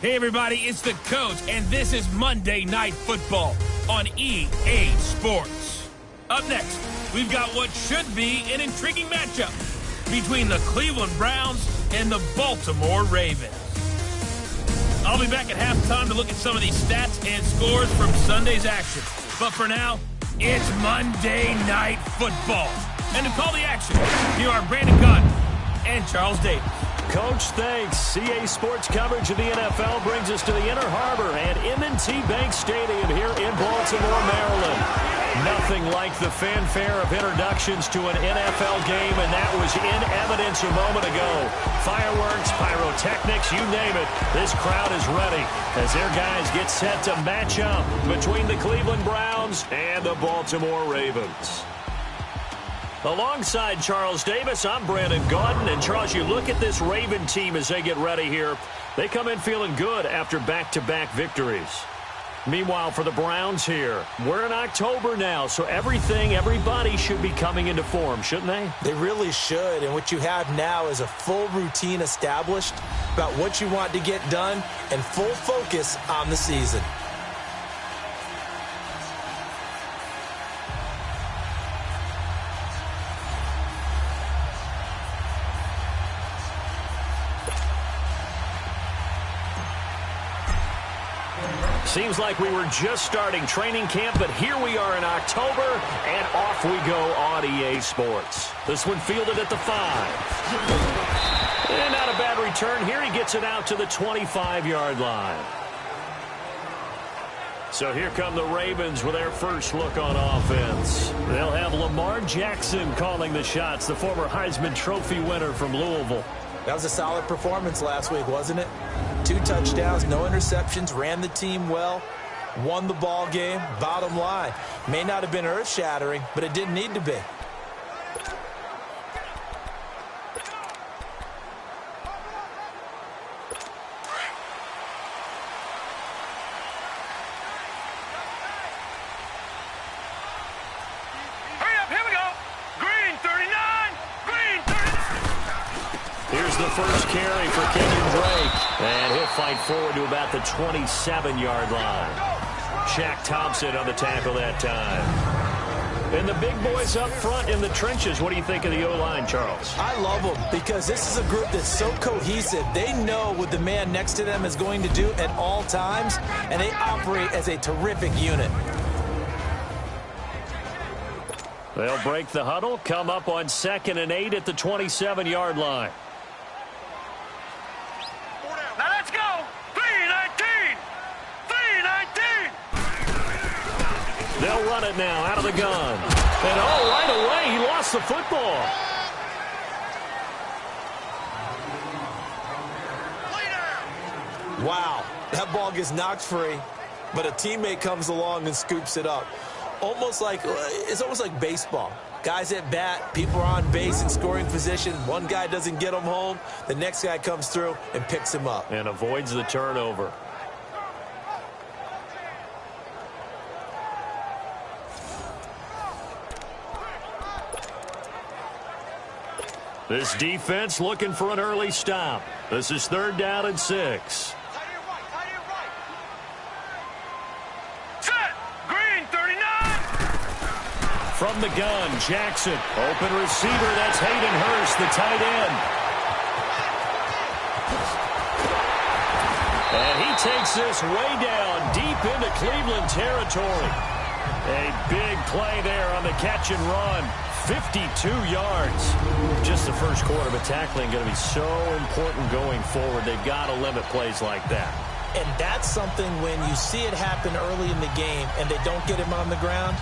Hey, everybody, it's the coach, and this is Monday Night Football on EA Sports. Up next, we've got what should be an intriguing matchup between the Cleveland Browns and the Baltimore Ravens. I'll be back at halftime to look at some of these stats and scores from Sunday's action. But for now, it's Monday Night Football. And to call the action, here are Brandon Gunn and Charles Davis. Coach, thanks. CA Sports coverage of the NFL brings us to the Inner Harbor at M&T Bank Stadium here in Baltimore, Maryland. Nothing like the fanfare of introductions to an NFL game, and that was in evidence a moment ago. Fireworks, pyrotechnics, you name it. This crowd is ready as their guys get set to match up between the Cleveland Browns and the Baltimore Ravens. Alongside Charles Davis, I'm Brandon Gaudin. And, Charles, you look at this Raven team as they get ready here. They come in feeling good after back-to-back victories. Meanwhile, for the Browns here, we're in October now, so everybody should be coming into form, shouldn't they? They really should, and what you have now is a full routine established about what you want to get done and full focus on the season. Seems like we were just starting training camp, but here we are in October, and off we go on EA Sports. This one fielded at the 5. And not a bad return here. He gets it out to the 25-yard line. So here come the Ravens with their first look on offense. They'll have Lamar Jackson calling the shots, the former Heisman Trophy winner from Louisville. That was a solid performance last week, wasn't it? 2 touchdowns, no interceptions, ran the team well, won the ball game. Bottom line, may not have been earth-shattering, but it didn't need to be. The first carry for Kenyon Drake, and he'll fight forward to about the 27-yard line. Shaq Thompson on the tackle that time. And the big boys up front in the trenches. What do you think of the O-line, Charles? I love them because this is a group that's so cohesive. They know what the man next to them is going to do at all times, and they operate as a terrific unit. They'll break the huddle, come up on 2nd and 8 at the 27-yard line. They'll run it now out of the gun. And right away, he lost the football. Wow, that ball gets knocked free, but a teammate comes along and scoops it up. It's almost like baseball. Guys at bat, people are on base in scoring position. One guy doesn't get him home. The next guy comes through and picks him up. And avoids the turnover. This defense looking for an early stop. This is 3rd down and 6. Set! Green, 39! From the gun, Jackson. Open receiver, that's Hayden Hurst, the tight end. And he takes this way down, deep into Cleveland territory. A big play there on the catch and run. 52 yards. Just the first quarter, but tackling going to be so important going forward. They've got to limit plays like that. And that's something when you see it happen early in the game and they don't get him on the ground,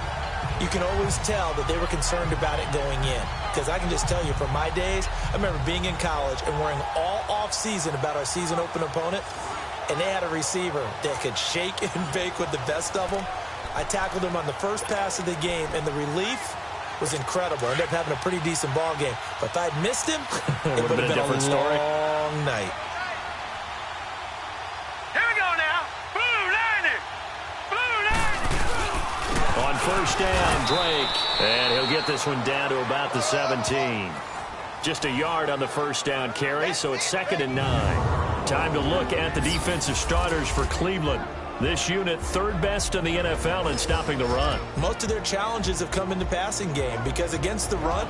you can always tell that they were concerned about it going in. Because I can just tell you from my days, I remember being in college and worrying all off-season about our season open opponent, and they had a receiver that could shake and bake with the best of them. I tackled him on the first pass of the game, and the relief was incredible. I ended up having a pretty decent ball game. But if I'd missed him, it would have been a long night. Here we go now. Blue 90. Blue 90. On first down, Drake. And he'll get this one down to about the 17. Just a yard on the first down carry, so it's 2nd and 9. Time to look at the defensive starters for Cleveland. This unit, third best in the NFL in stopping the run. Most of their challenges have come in the passing game because against the run,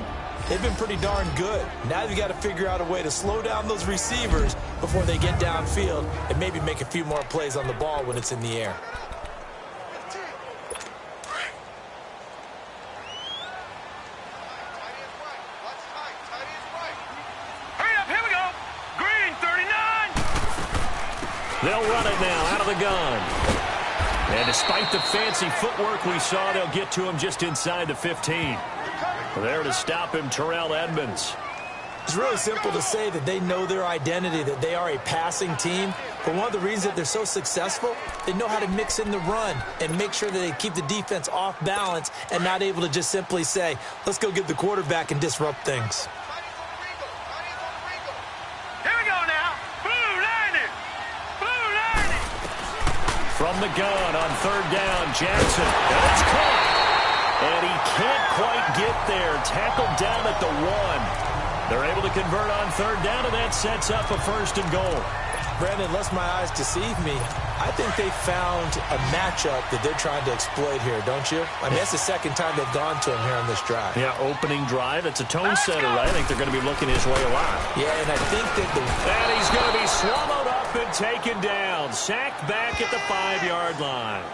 they've been pretty darn good. Now you've got to figure out a way to slow down those receivers before they get downfield and maybe make a few more plays on the ball when it's in the air. They'll run it now out of the gun. And despite the fancy footwork we saw, they'll get to him just inside the 15. There to stop him, Terrell Edmonds. It's really simple to say that they know their identity, that they are a passing team. But one of the reasons that they're so successful, they know how to mix in the run and make sure that they keep the defense off balance and not able to just simply say, let's go get the quarterback and disrupt things. From the gun on third down, Jackson. And it's caught. And he can't quite get there. Tackled down at the 1. They're able to convert on third down, and that sets up a first and goal. Brandon, lest my eyes deceive me, I think they found a matchup that they're trying to exploit here, don't you? I mean, that's the second time they've gone to him here on this drive. Yeah, opening drive. It's a tone setter, right? I think they're going to be looking his way a lot. Yeah, and I think that And he's going to be swallowed up and taken down. Sacked back at the 5-yard line.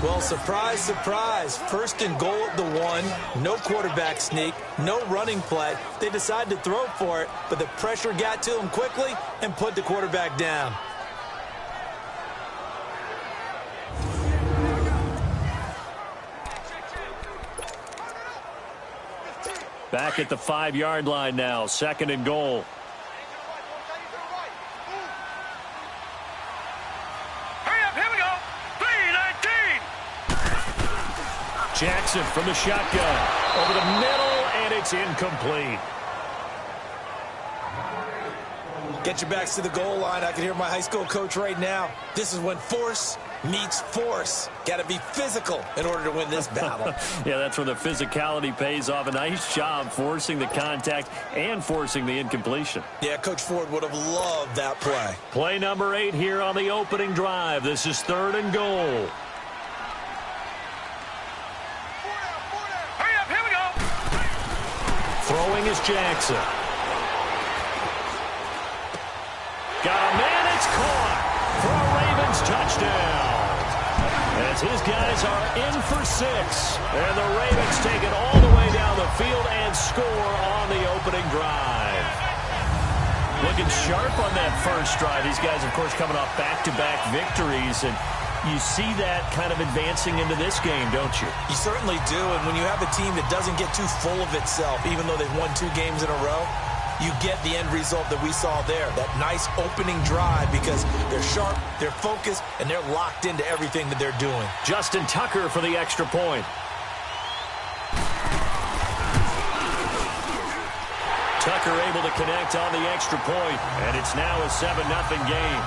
Well, surprise, surprise. First and goal at the 1. No quarterback sneak. No running play. They decided to throw for it, but the pressure got to them quickly and put the quarterback down. Back at the 5-yard line now. Second and goal. Jackson from the shotgun. Over the middle, and it's incomplete. Get your backs to the goal line. I can hear my high school coach right now. This is when force meets force. Got to be physical in order to win this battle. Yeah, that's where the physicality pays off. A nice job forcing the contact and forcing the incompletion. Yeah, Coach Ford would have loved that play. Play number 8 here on the opening drive. This is third and goal. Throwing is Jackson. Got a man, it's caught for a Ravens touchdown. As his guys are in for 6. And the Ravens take it all the way down the field and score on the opening drive. Looking sharp on that first drive. These guys, of course, coming off back-to-back victories. And you see that kind of advancing into this game, don't you? You certainly do, and when you have a team that doesn't get too full of itself, even though they've won 2 games in a row, you get the end result that we saw there, that nice opening drive, because they're sharp, they're focused, and they're locked into everything that they're doing. Justin Tucker for the extra point. Tucker able to connect on the extra point, and it's now a 7-0 game.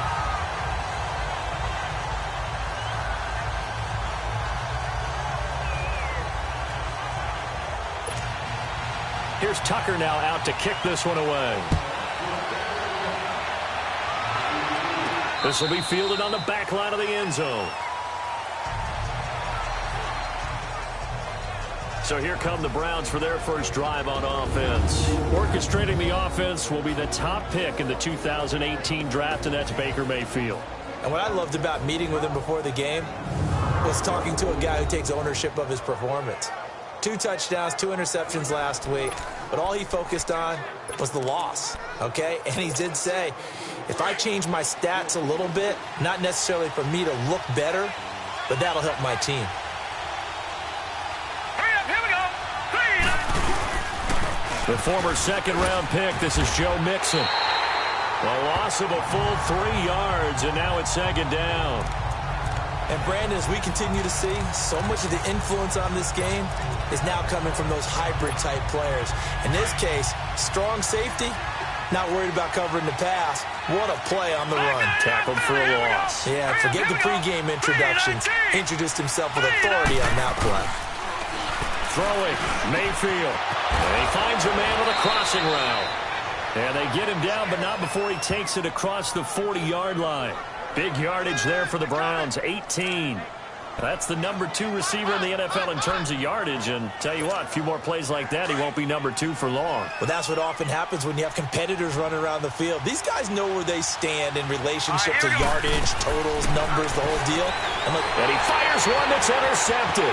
Here's Tucker now out to kick this one away. This will be fielded on the back line of the end zone. So here come the Browns for their first drive on offense. Orchestrating the offense will be the top pick in the 2018 draft, and that's Baker Mayfield. And what I loved about meeting with him before the game was talking to a guy who takes ownership of his performance. 2 touchdowns, 2 interceptions last week, but all he focused on was the loss, okay? And he did say, if I change my stats a little bit, not necessarily for me to look better, but that'll help my team. Here we go. The former second-round pick, this is Joe Mixon. A loss of a full 3 yards, and now it's second down. And Brandon, as we continue to see, so much of the influence on this game is now coming from those hybrid-type players. In this case, strong safety, not worried about covering the pass. What a play on the run. Tackled for a loss. Yeah, forget the pregame introductions. Introduced himself with authority on that play. Throwing, Mayfield. And he finds a man with a crossing route. And they get him down, but not before he takes it across the 40-yard line. Big yardage there for the Browns, 18. That's the number 2 receiver in the NFL in terms of yardage. And tell you what, a few more plays like that, he won't be number 2 for long. Well, that's what often happens when you have competitors running around the field. These guys know where they stand in relationship to yardage, totals, numbers, the whole deal. And he fires one that's intercepted.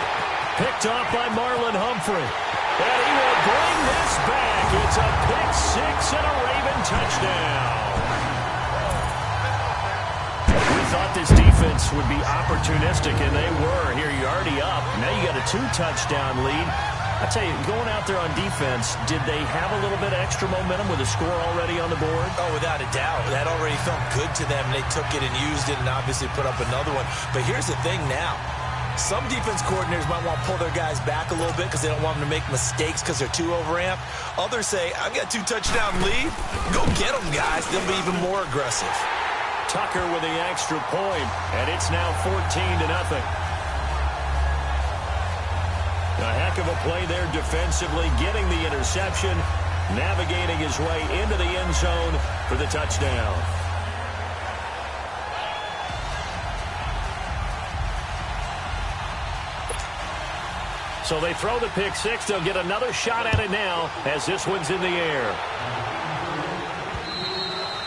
Picked off by Marlon Humphrey. And he will bring this back. It's a pick 6 and a Raven touchdown. We thought this defense would be opportunistic, and they were. Here, you're already up. Now you got a 2-touchdown lead. I tell you, going out there on defense, did they have a little bit of extra momentum with a score already on the board? Oh, without a doubt. That already felt good to them. They took it and used it and obviously put up another one. But here's the thing now. Some defense coordinators might want to pull their guys back a little bit because they don't want them to make mistakes because they're too overamped. Others say, I've got a 2-touchdown lead. Go get them, guys. They'll be even more aggressive. Tucker with the extra point, and it's now 14-0. A heck of a play there defensively, getting the interception, navigating his way into the end zone for the touchdown. So they throw the pick 6. They'll get another shot at it now as this one's in the air.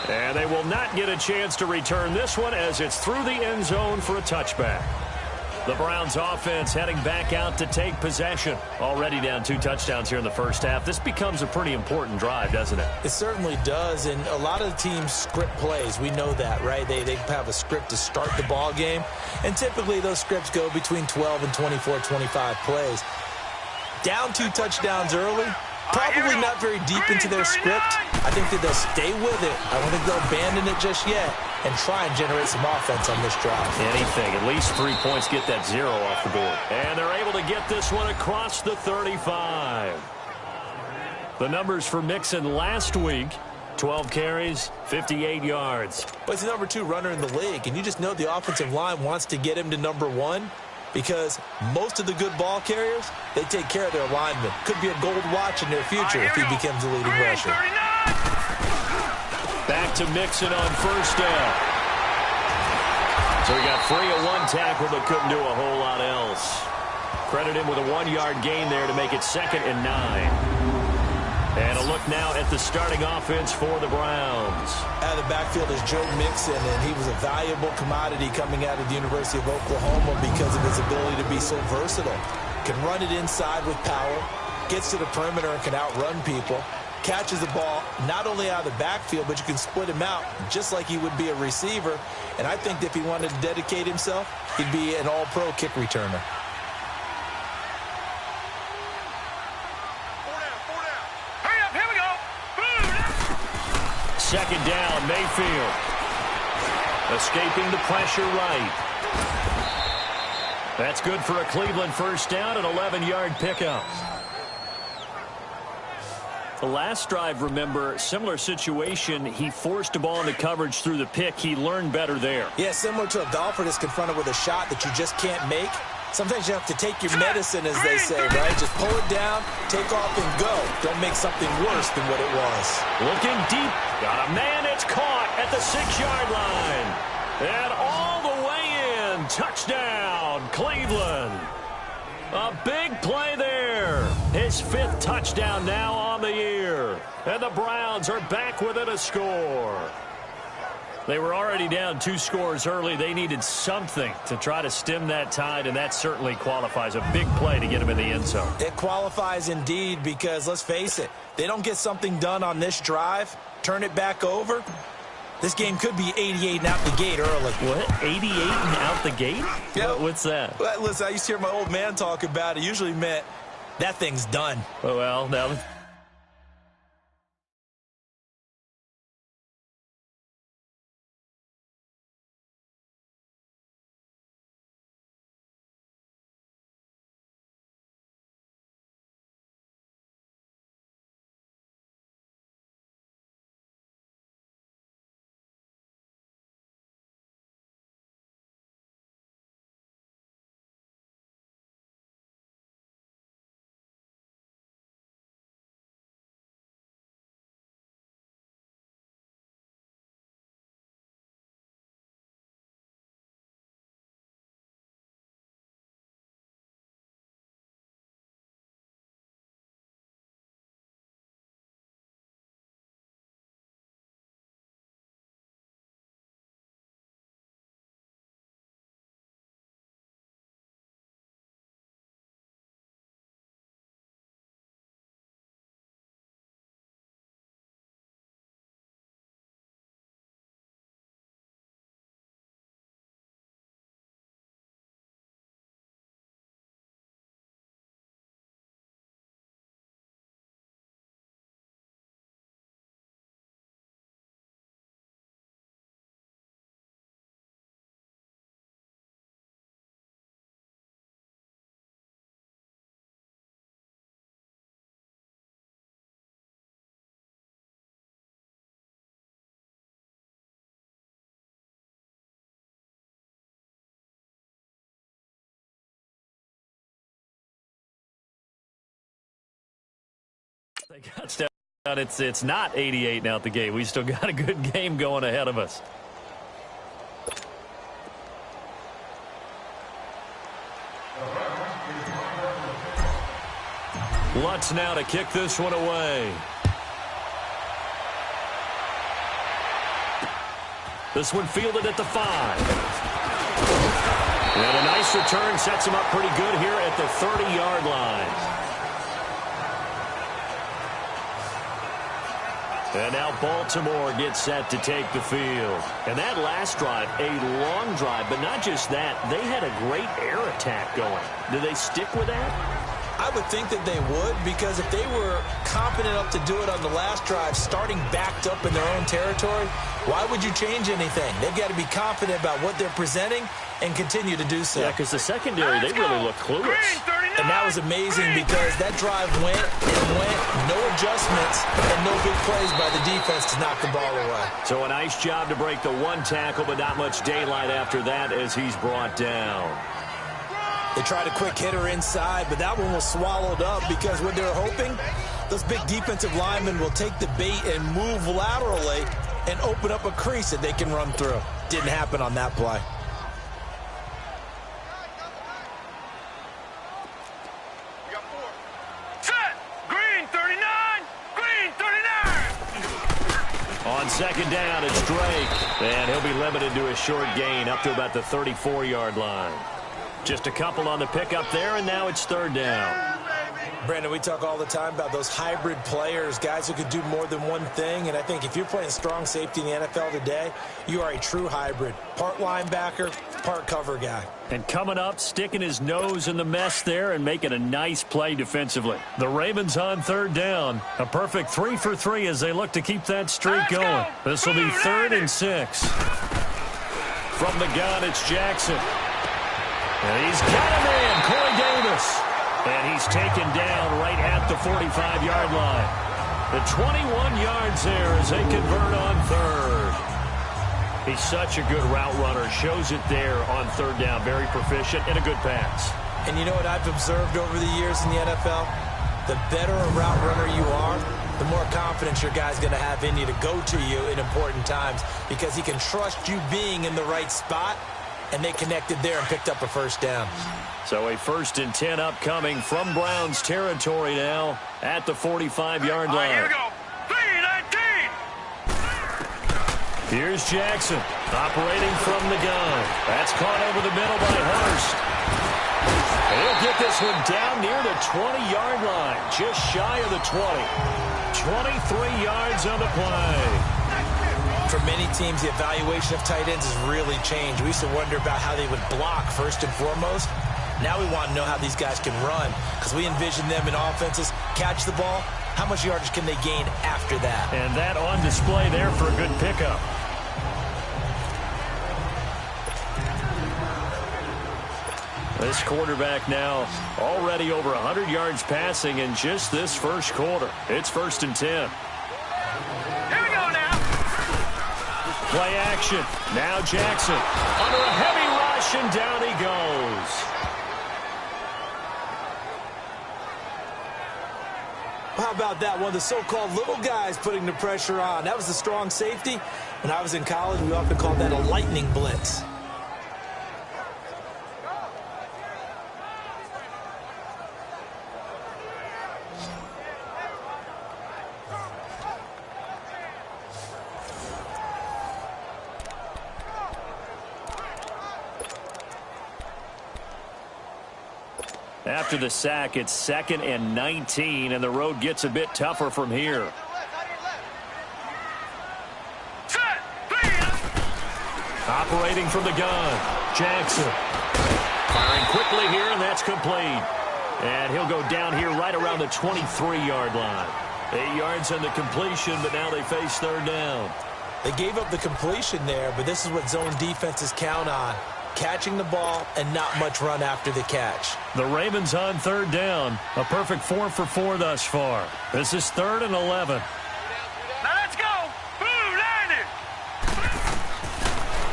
And they will not get a chance to return this one as it's through the end zone for a touchback. The Browns offense heading back out to take possession. Already down 2 touchdowns here in the first half. This becomes a pretty important drive, doesn't it? It certainly does, and a lot of the teams script plays. We know that, right? They have a script to start the ball game, and typically those scripts go between 12 and 24, 25 plays. Down 2 touchdowns early, probably not very deep into their script. I think that they'll stay with it. I don't think they'll abandon it just yet and try and generate some offense on this drive. Anything. At least 3 points, get that 0 off the board. And they're able to get this one across the 35. The numbers for Mixon last week, 12 carries, 58 yards. But he's the number 2 runner in the league, and you just know the offensive line wants to get him to number 1 because most of the good ball carriers, they take care of their linemen. Could be a gold watch in their future if he becomes a leading rusher. Back to Mixon on first down. So he got free of 1 tackle but couldn't do a whole lot else. Credit him with a 1-yard gain there to make it 2nd and 9. And a look now at the starting offense for the Browns. Out of the backfield is Joe Mixon, and he was a valuable commodity coming out of the University of Oklahoma because of his ability to be so versatile. Can run it inside with power, gets to the perimeter and can outrun people, catches the ball not only out of the backfield, but you can split him out just like he would be a receiver. And I think that if he wanted to dedicate himself, he'd be an all-pro kick returner. Second down, Mayfield. Escaping the pressure right. That's good for a Cleveland first down, an 11-yard pickup. The last drive, remember, similar situation. He forced a ball into coverage through the pick. He learned better there. Yeah, similar to a golfer that's confronted with a shot that you just can't make. Sometimes you have to take your medicine, as they say, right? Just pull it down, take off, and go. Don't make something worse than what it was. Looking deep. Got a man. It's caught at the 6-yard line. And all the way in. Touchdown, Cleveland. A big play there. His 5th touchdown now on the year. And the Browns are back within a score. They were already down 2 scores early. They needed something to try to stem that tide, and that certainly qualifies. A big play to get them in the end zone. It qualifies indeed because, let's face it, they don't get something done on this drive, turn it back over, this game could be 88 and out the gate early. What? 88 and out the gate? Yeah. What's that? Well, listen, I used to hear my old man talk about it. Usually meant that thing's done. Well, now They got stepped out. It's not 88 now at the gate. We still got a good game going ahead of us. Lutz now to kick this one away. This one fielded at the 5. And a nice return sets him up pretty good here at the 30-yard line. And now Baltimore gets set to take the field. And that last drive, a long drive, but not just that. They had a great air attack going. Do they stick with that? I would think that they would, because if they were confident enough to do it on the last drive, starting backed up in their own territory, why would you change anything? They've got to be confident about what they're presenting and continue to do so. Yeah, because the secondary, they really look clueless. And that was amazing because that drive went and went, no adjustments, and no big plays by the defense to knock the ball away. So a nice job to break the one tackle, but not much daylight after that as he's brought down. They tried a quick hitter inside, but that one was swallowed up because what they're hoping, those big defensive linemen will take the bait and move laterally and open up a crease that they can run through. Didn't happen on that play. Set! Green 39! Green 39! On second down, it's Drake. And he'll be limited to a short gain up to about the 34-yard line. Just a couple on the pickup there, and now it's third down. Brandon, we talk all the time about those hybrid players, guys who could do more than one thing, and I think if you're playing strong safety in the NFL today, you are a true hybrid. Part linebacker, part cover guy. And coming up, sticking his nose in the mess there and making a nice play defensively. The Ravens on third down. A perfect 3 for 3 as they look to keep that streak going. This will be 3rd and 6. From the gun, it's Jackson. And he's got a man, Corey Davis. And he's taken down right at the 45-yard line. The 21 yards there as they convert on third. He's such a good route runner. Shows it there on third down. Very proficient and a good pass. And you know what I've observed over the years in the NFL? The better a route runner you are, the more confidence your guy's going to have in you to go to you in important times because he can trust you being in the right spot. And they connected there and picked up a first down. So a 1st and 10 upcoming from Browns territory now at the 45-yard line. Here we go. 3-19. Here's Jackson operating from the gun. That's caught over the middle by Hurst. He'll get this one down near the 20-yard line, just shy of the 20. 23 yards on the play. For many teams, the evaluation of tight ends has really changed. We used to wonder about how they would block first and foremost. Now we want to know how these guys can run because we envision them in offenses catch the ball. How much yardage can they gain after that? And that on display there for a good pickup. This quarterback now already over 100 yards passing in just this first quarter. It's 1st and 10. Play action. Now Jackson under a heavy rush, and down he goes. How about that? One of the so-called little guys putting the pressure on. That was the strong safety. When I was in college, we often called that a lightning blitz. After the sack, it's 2nd and 19, and the road gets a bit tougher from here. Operating from the gun, Jackson. Firing quickly here, and that's complete. And he'll go down here right around the 23-yard line. 8 yards on the completion, but now they face third down. They gave up the completion there, but this is what zone defenses count on. Catching the ball and not much run after the catch. The Ravens on third down. A perfect 4 for 4 thus far. This is 3rd and 11. Now let's go. Blue landed.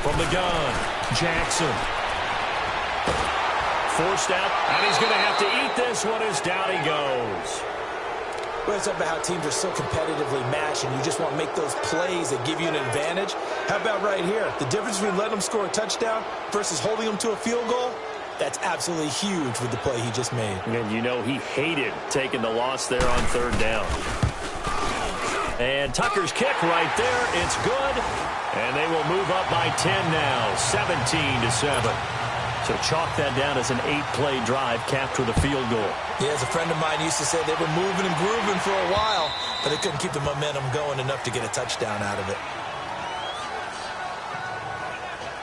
From the gun, Jackson. Forced out, and he's going to have to eat this one as down he goes. Well, it's about how teams are so competitively matched, and you just want to make those plays that give you an advantage. How about right here? The difference between letting them score a touchdown versus holding them to a field goal, that's absolutely huge with the play he just made. And you know he hated taking the loss there on third down. And Tucker's kick right there. It's good. And they will move up by 10 now, 17-7. So chalk that down as an 8-play drive capped with a field goal. Yeah, as a friend of mine used to say, they were moving and grooving for a while, but they couldn't keep the momentum going enough to get a touchdown out of it.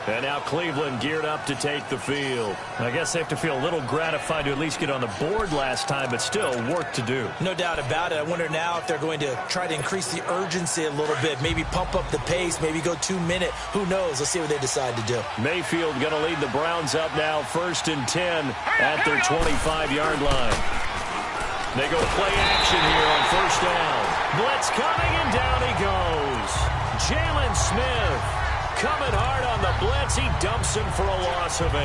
And now Cleveland geared up to take the field. I guess they have to feel a little gratified to at least get on the board last time, but still work to do. No doubt about it. I wonder now if they're going to try to increase the urgency a little bit, maybe pump up the pace, maybe go 2-minute. Who knows? Let's see what they decide to do. Mayfield going to lead the Browns up now, 1st and 10 at their 25-yard line. They go play action here on 1st down. Blitz coming, and down he goes. Jalen Smith coming hard on the blitz. He dumps him for a loss of 8.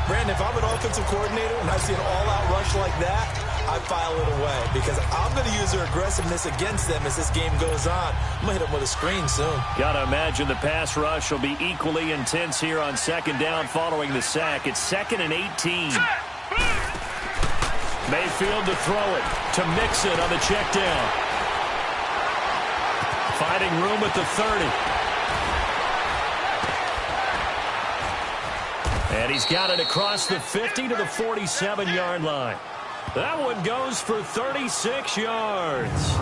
Brandon, if I'm an offensive coordinator and I see an all-out rush like that, I file it away because I'm going to use their aggressiveness against them as this game goes on. I'm going to hit them with a screen soon. Got to imagine the pass rush will be equally intense here on 2nd down following the sack. It's 2nd and 18. Mayfield to throw it, to mix it on the check down. Finding room at the 30. And he's got it across the 50 to the 47-yard line. That one goes for 36 yards.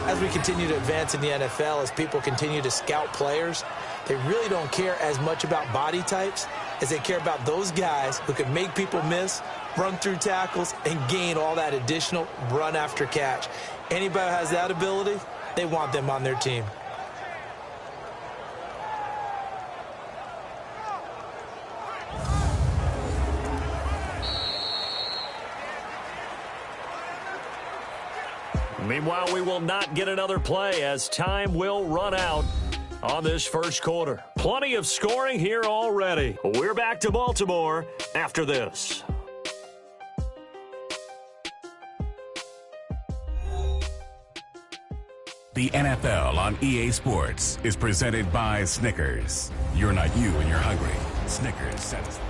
As we continue to advance in the NFL, as people continue to scout players, they really don't care as much about body types as they care about those guys who can make people miss, run through tackles, and gain all that additional run after catch. Anybody who has that ability, they want them on their team. Meanwhile, we will not get another play as time will run out on this first quarter. Plenty of scoring here already. We're back to Baltimore after this. The NFL on EA Sports is presented by Snickers. You're not you when you're hungry. Snickers satisfies.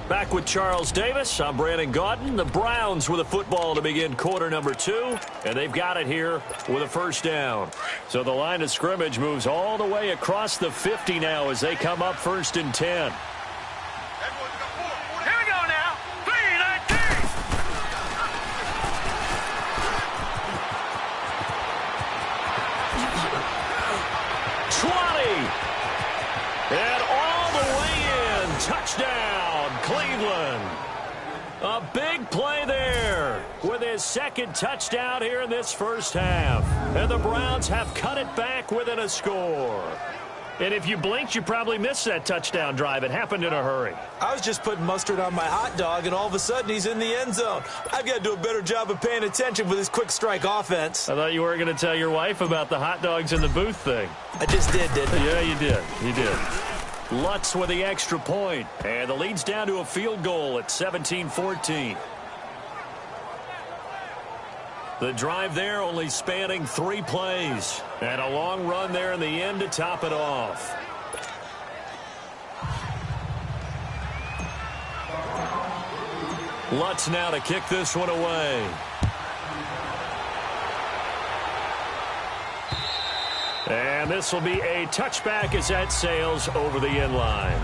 Back with Charles Davis. I'm Brandon Gaudin. The Browns with a football to begin quarter number 2, and they've got it here with a 1st down. So the line of scrimmage moves all the way across the 50 now as they come up 1st and 10. Here we go now. 3-19. 20. And all the way in. Touchdown, Cleveland. A big play there with his 2nd touchdown here in this first half. And the Browns have cut it back within a score. And if you blinked, you probably missed that touchdown drive. It happened in a hurry. I was just putting mustard on my hot dog, and all of a sudden he's in the end zone. I've got to do a better job of paying attention with his quick strike offense. I thought you weren't going to tell your wife about the hot dogs in the booth thing. I just did, didn't I? Yeah, you did. You did. Lutz with the extra point. And the lead's down to a field goal at 17-14. The drive there only spanning 3 plays. And a long run there in the end to top it off. Lutz now to kick this one away. And this will be a touchback as that sails over the end line.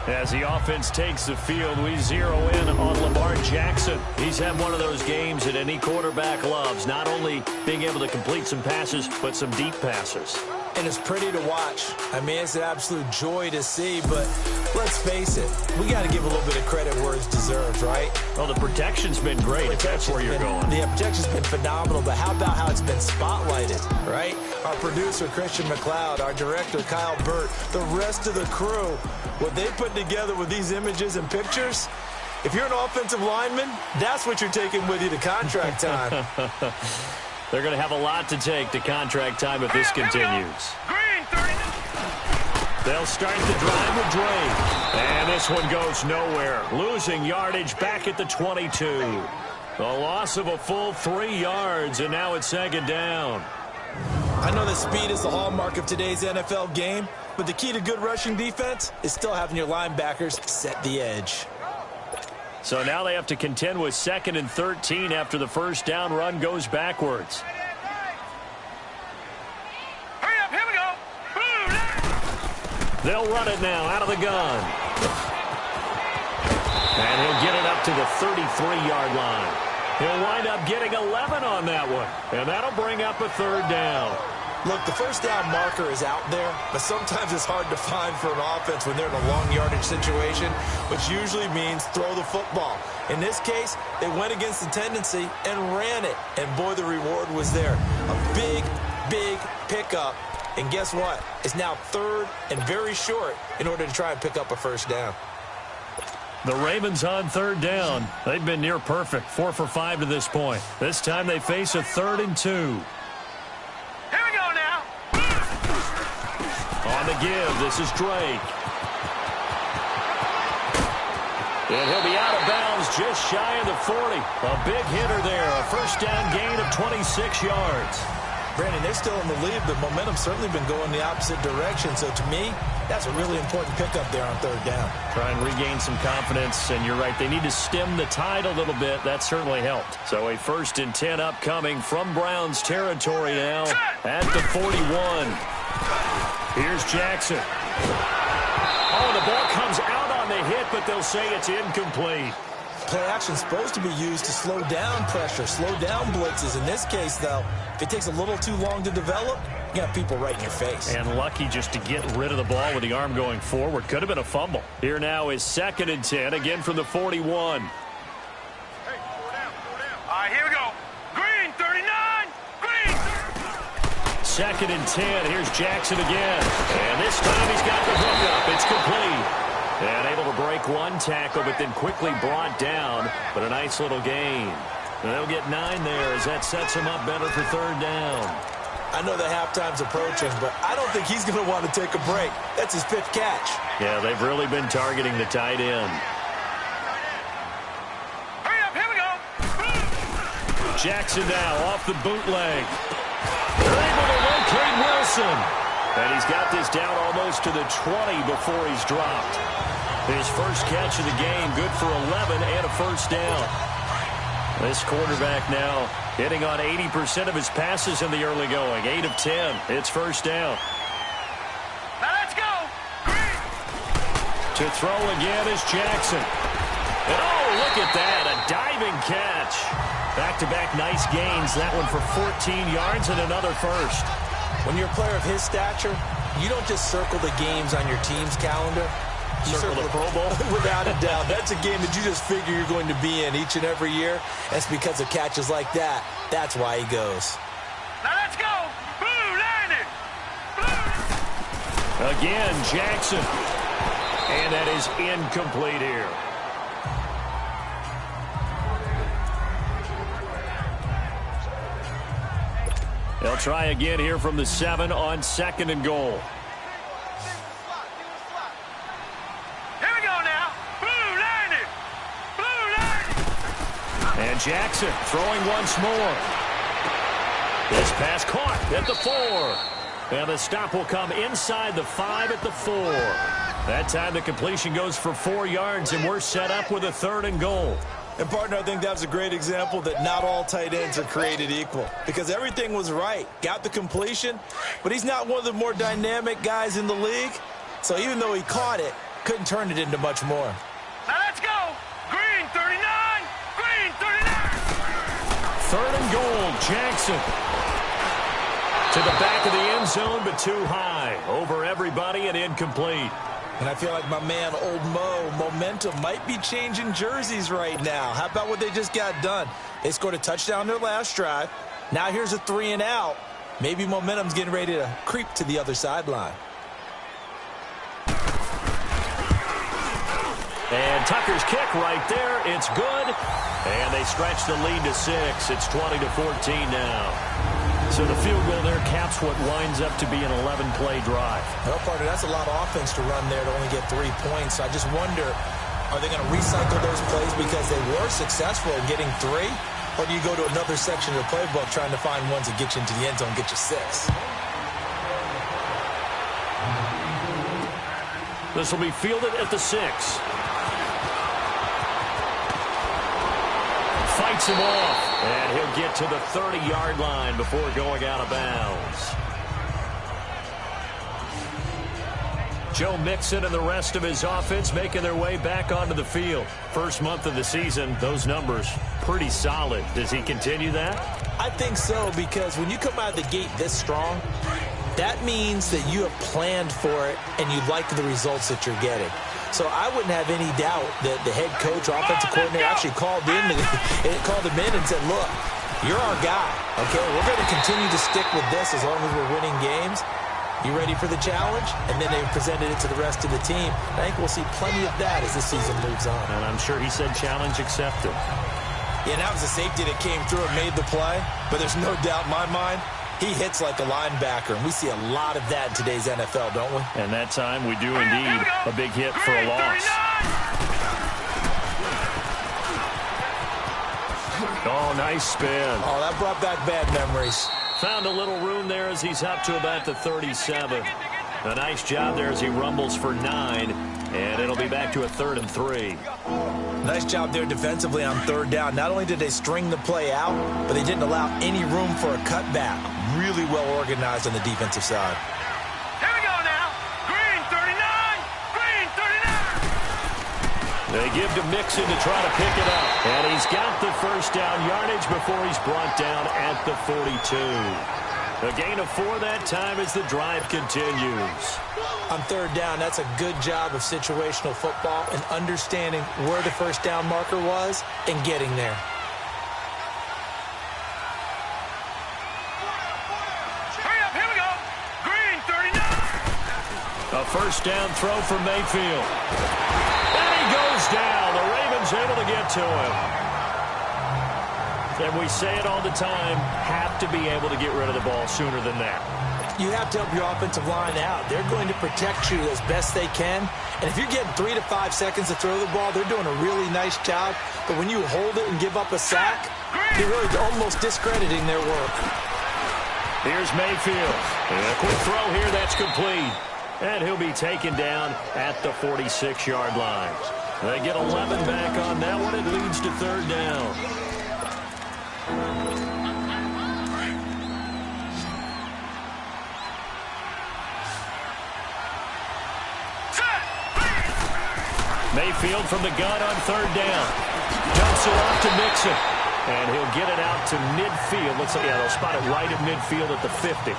As the offense takes the field, we zero in on Lamar Jackson. He's had one of those games that any quarterback loves, not only being able to complete some passes, but some deep passes. And it's pretty to watch. I mean, it's an absolute joy to see, but let's face it, we got to give a little bit of credit where it's deserved, right? Well, the protection's been great, if that's where you're going. The protection's been phenomenal, but how about how it's been spotlighted, right? Our producer, Christian McLeod, our director, Kyle Burt, the rest of the crew, what they put together with these images and pictures, if you're an offensive lineman, that's what you're taking with you to contract time. They're going to have a lot to take to contract time if this continues. Green 30. They'll start the drive with Drake. And this one goes nowhere. Losing yardage back at the 22. A loss of a full 3 yards, and now it's second down. I know that speed is the hallmark of today's NFL game, but the key to good rushing defense is still having your linebackers set the edge. So now they have to contend with 2nd and 13 after the first down run goes backwards. Hurry up, here we go. Boom. They'll run it now out of the gun. And he'll get it up to the 33-yard line. He'll wind up getting 11 on that one. And that'll bring up a 3rd down. Look, the first down marker is out there, but sometimes it's hard to find for an offense when they're in a long yardage situation, which usually means throw the football. In this case, they went against the tendency and ran it. And boy, the reward was there. A big, big pickup. And guess what? It's now 3rd and very short in order to try and pick up a first down. The Ravens on 3rd down. They've been near perfect, 4 for 5 to this point. This time they face a 3rd and 2. Here we go now. On the give, this is Drake. And he'll be out of bounds just shy of the 40. A big hitter there, a first down gain of 26 yards. Brandon, they're still in the lead, but momentum's certainly been going the opposite direction. So to me, that's a really important pickup there on 3rd down. Try and regain some confidence, and you're right, they need to stem the tide a little bit. That certainly helped. So a 1st and 10 upcoming from Browns territory now at the 41. Here's Jackson. Oh, the ball comes out on the hit, but they'll say it's incomplete. Play action is supposed to be used to slow down pressure, slow down blitzes. In this case, though, if it takes a little too long to develop, you got people right in your face. And lucky just to get rid of the ball with the arm going forward. Could have been a fumble. Here now is 2nd and 10, again from the 41. Hey, 4 down. All right, here we go. Green, 39. Green. 2nd and 10. Here's Jackson again. And this time he's got the hook up. It's complete. And able to break one tackle, but then quickly brought down. But a nice little gain. And they'll get 9 there as that sets him up better for 3rd down. I know the halftime's approaching, but I don't think he's going to want to take a break. That's his 5th catch. Yeah, they've really been targeting the tight end. Hurry up, here we go. Jackson now off the bootleg. They're able to locate Wilson. And he's got this down almost to the 20 before he's dropped. His first catch of the game, good for 11 and a first down. This quarterback now hitting on 80% of his passes in the early going. 8 of 10. It's first down. Now let's go. Green. To throw again is Jackson. And oh, look at that. A diving catch. Back-to-back nice gains. That one for 14 yards and another first. When you're a player of his stature, you don't just circle the games on your team's calendar. You Circle the Pro Bowl? Without a doubt. That's a game that you just figure you're going to be in each and every year. That's because of catches like that. That's why he goes. Now let's go. Blue, landed. Blue. Again, Jackson. And that is incomplete here. They'll try again here from the 7 on 2nd and goal. Here we go now. Blue, landed. Blue, landed. And Jackson throwing once more. This pass caught at the 4. And the stop will come inside the 5 at the 4. That time the completion goes for 4 yards, and we're set up with a 3rd and goal. And, partner, I think that's a great example that not all tight ends are created equal. Because everything was right. Got the completion, but he's not one of the more dynamic guys in the league. So even though he caught it, couldn't turn it into much more. Now let's go. Green, 39. Green, 39. 3rd and goal, Jackson. To the back of the end zone, but too high. Over everybody and incomplete. And I feel like my man, Old Mo, momentum might be changing jerseys right now. How about what they just got done? They scored a touchdown their last drive. Now here's a 3 and out. Maybe momentum's getting ready to creep to the other sideline. And Tucker's kick right there. It's good. And they stretch the lead to 6. It's 20-14 now. So the field goal there caps what winds up to be an 11-play drive. Well, partner, that's a lot of offense to run there to only get 3 points. I just wonder, Are they going to recycle those plays because they were successful in getting 3? Or do you go to another section of the playbook trying to find ones that get you into the end zone, get you 6? This will be fielded at the 6. Fights him off, and he'll get to the 30-yard line before going out of bounds. Joe Mixon and the rest of his offense making their way back onto the field. First month of the season, those numbers pretty solid. Does he continue that? I think so, because when you come out of the gate this strong, that means that you have planned for it and you like the results that you're getting. So I wouldn't have any doubt that the head coach or offensive coordinator actually called him in and said, look, you're our guy, okay? We're going to continue to stick with this as long as we're winning games. You ready for the challenge? And then they presented it to the rest of the team. I think we'll see plenty of that as the season moves on. And I'm sure he said challenge accepted. Yeah, and that was a safety that came through and made the play. But there's no doubt in my mind, he hits like a linebacker, and we see a lot of that in today's NFL, don't we? And that time we do indeed a big hit for a loss. Oh, nice spin. Oh, that brought back bad memories. Found a little room there as he's up to about the 37. A nice job there as he rumbles for 9, and it'll be back to a 3rd and 3. Nice job there defensively on 3rd down. Not only did they string the play out, but they didn't allow any room for a cutback. Really well organized on the defensive side. Here we go now. Green 39. Green 39. They give to Mixon to try to pick it up. And he's got the first down yardage before he's brought down at the 42. A gain of 4 that time as the drive continues. On 3rd down, that's a good job of situational football and understanding where the first down marker was and getting there. Hurry up, here we go. Green 39. A first down throw for Mayfield. And he goes down. The Ravens able to get to him. And we say it all the time, have to be able to get rid of the ball sooner than that. You have to help your offensive line out. They're going to protect you as best they can. And if you're getting 3 to 5 seconds to throw the ball, they're doing a really nice job. But when you hold it and give up a sack, you're really almost discrediting their work. Here's Mayfield. And a quick throw here, that's complete. And he'll be taken down at the 46-yard line. They get 11 back on that one. It leads to 3rd down. Mayfield from the gun on 3rd down. Dumps it off to Mixon. And he'll get it out to midfield. Looks like, yeah, they'll spot it right at midfield at the 50.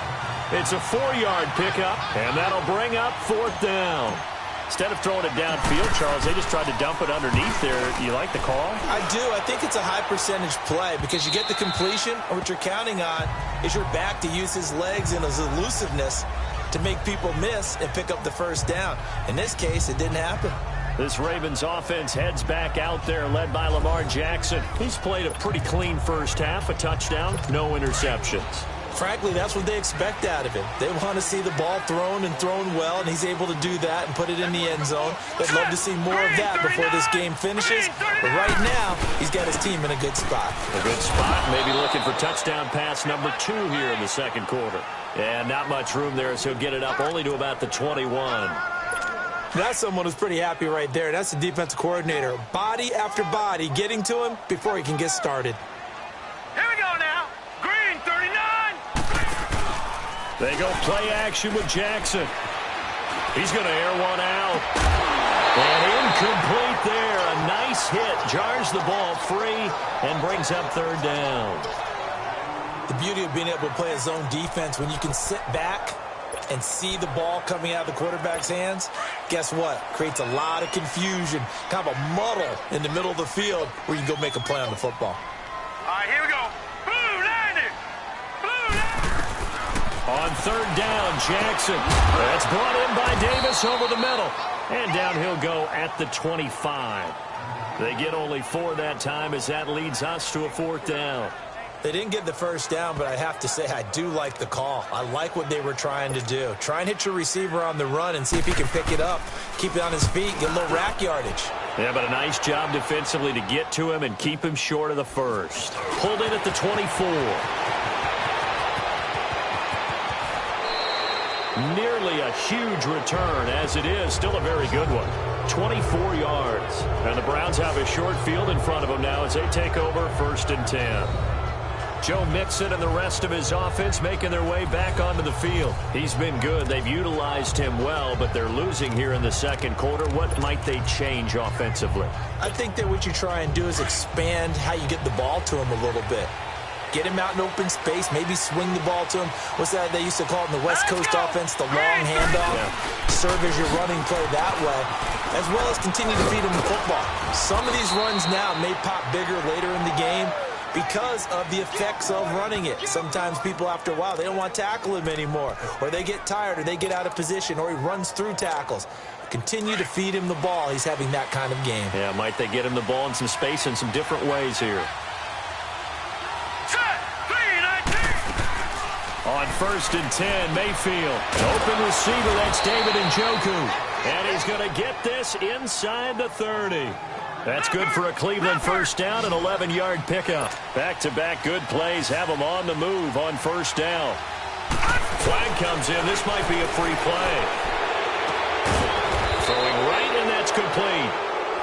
It's a 4-yard pickup, and that'll bring up 4th down. Instead of throwing it downfield, Charles, they just tried to dump it underneath there. You like the call? I do. I think it's a high-percentage play because you get the completion, and what you're counting on is your back to use his legs and his elusiveness to make people miss and pick up the first down. In this case, it didn't happen. This Ravens offense heads back out there, led by Lamar Jackson. He's played a pretty clean first half, a touchdown, no interceptions. Frankly, that's what they expect out of him. They want to see the ball thrown and thrown well, and he's able to do that and put it in the end zone. They'd love to see more of that before this game finishes. But right now, he's got his team in a good spot. A good spot, maybe looking for touchdown pass number 2 here in the second quarter. And not much room there, so he'll get it up only to about the 21. That's someone who's pretty happy right there. That's the defensive coordinator. Body after body getting to him before he can get started. Here we go now. Green 39. They go play action with Jackson. He's going to air one out. And incomplete there. A nice hit. Jars the ball free and brings up 3rd down. The beauty of being able to play a zone defense when you can sit back and see the ball coming out of the quarterback's hands, guess what? Creates a lot of confusion, kind of a muddle in the middle of the field where you can go make a play on the football. All right, here we go. Blue landed. Blue landed. On 3rd down, Jackson. That's brought in by Davis over the middle. And down he'll go at the 25. They get only 4 that time as that leads us to a 4th down. They didn't get the first down, but I have to say I do like the call. I like what they were trying to do. Try and hit your receiver on the run and see if he can pick it up, keep it on his feet, get a little rack yardage. Yeah, but a nice job defensively to get to him and keep him short of the first. Pulled in at the 24. Nearly a huge return, as it is still a very good one. 24 yards. And the Browns have a short field in front of them now as they take over 1st and 10. Joe Mixon and the rest of his offense making their way back onto the field. He's been good. They've utilized him well, but they're losing here in the second quarter. What might they change offensively? I think that what you try and do is expand how you get the ball to him a little bit. Get him out in open space, maybe swing the ball to him. What's that they used to call it in the West Coast offense, the long handoff? Yeah. Serve as your running play that way, as well as continue to feed him the football. Some of these runs now may pop bigger later in the game because of the effects of running it. Sometimes people, after a while, they don't want to tackle him anymore, or they get tired, or they get out of position, or he runs through tackles. Continue to feed him the ball. He's having that kind of game. Yeah, might they get him the ball in some space in some different ways here. On 1st and 10, Mayfield. Open receiver, that's David Njoku. And he's going to get this inside the 30. That's good for a Cleveland first down, an 11-yard pickup. Back-to-back good plays have them on the move on 1st down. Flag comes in. This might be a free play. Throwing right, and that's complete.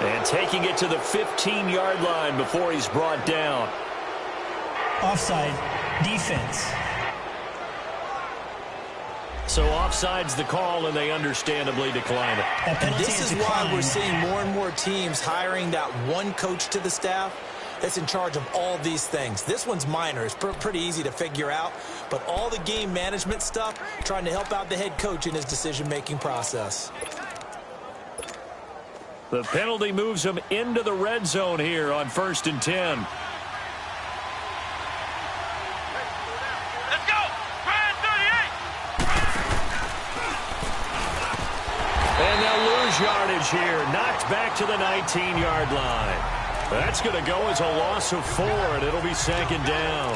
And taking it to the 15-yard line before he's brought down. Offside defense. So offside's the call, and they understandably decline it. And this is why we're seeing more and more teams hiring that one coach to the staff that's in charge of all these things. This one's minor. It's pretty easy to figure out. But all the game management stuff, trying to help out the head coach in his decision-making process. The penalty moves them into the red zone here on 1st and 10. Yardage here, knocked back to the 19-yard line. That's going to go as a loss of 4, and it'll be 2nd down.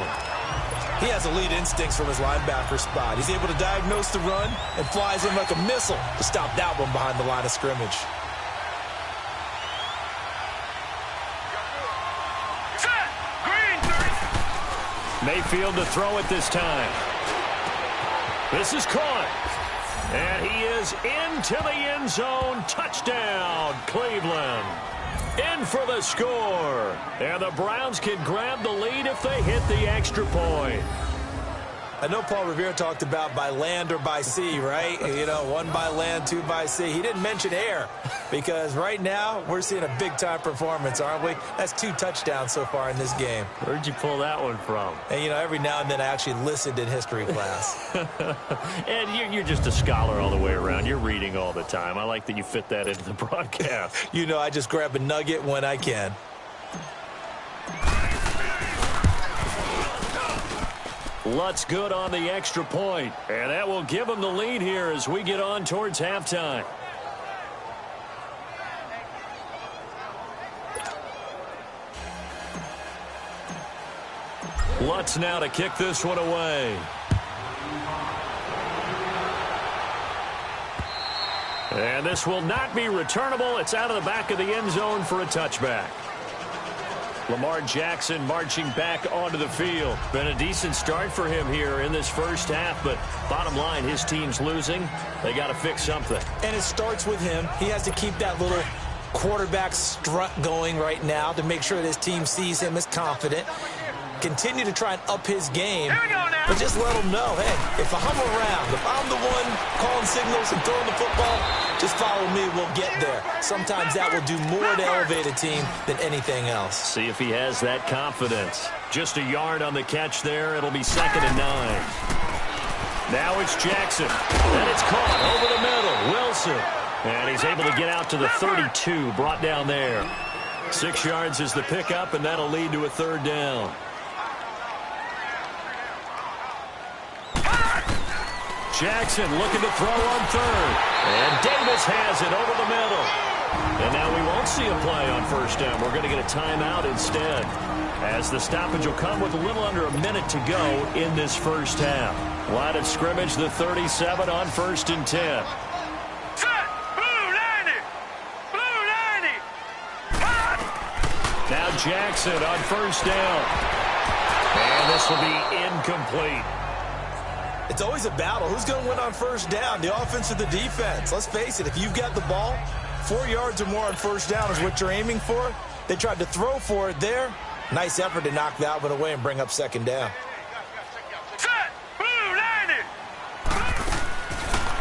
He has elite instincts from his linebacker spot. He's able to diagnose the run and flies in like a missile to stop that one behind the line of scrimmage. Mayfield to throw it this time. This is caught. And he is into the end zone. Touchdown, Cleveland. In for the score. And the Browns can grab the lead if they hit the extra point. I know Paul Revere talked about by land or by sea, right? You know, 1 by land, 2 by sea. He didn't mention air because right now we're seeing a big-time performance, aren't we? That's 2 touchdowns so far in this game. Where'd you pull that one from? And, you know, every now and then I actually listened in history class. And you're just a scholar all the way around. You're reading all the time. I like that you fit that into the broadcast. You know, I just grab a nugget when I can. Lutz good on the extra point, and that will give them the lead here as we get on towards halftime. Lutz now to kick this one away. And this will not be returnable. It's out of the back of the end zone for a touchback. Lamar Jackson marching back onto the field. Been a decent start for him here in this first half, but bottom line, his team's losing. They got to fix something. And it starts with him. He has to keep that little quarterback strut going right now to make sure that his team sees him as confident. Continue to try and up his game, but just let him know, hey, if I'm around, if I'm the one calling signals and throwing the football, just follow me, we'll get there. Sometimes that will do more to elevate a team than anything else. See if he has that confidence. Just a yard on the catch there. It'll be 2nd and 9. Now it's Jackson, and it's caught over the middle. Wilson, and he's able to get out to the 32, brought down there. 6 yards is the pickup, and that'll lead to a 3rd down. Jackson looking to throw on 3rd. And Davis has it over the middle. And now we won't see a play on 1st down. We're going to get a timeout instead, as the stoppage will come with a little under a minute to go in this first half. Line of scrimmage, the 37 on 1st and 10. Set! Blue 90! Blue 90! Jackson on first down. And this will be incomplete. It's always a battle. Who's going to win on first down, the offense or the defense? Let's face it, if you've got the ball, 4 yards or more on first down is what you're aiming for. They tried to throw for it there. Nice effort to knock that one away and bring up second down. Set. Blue landed.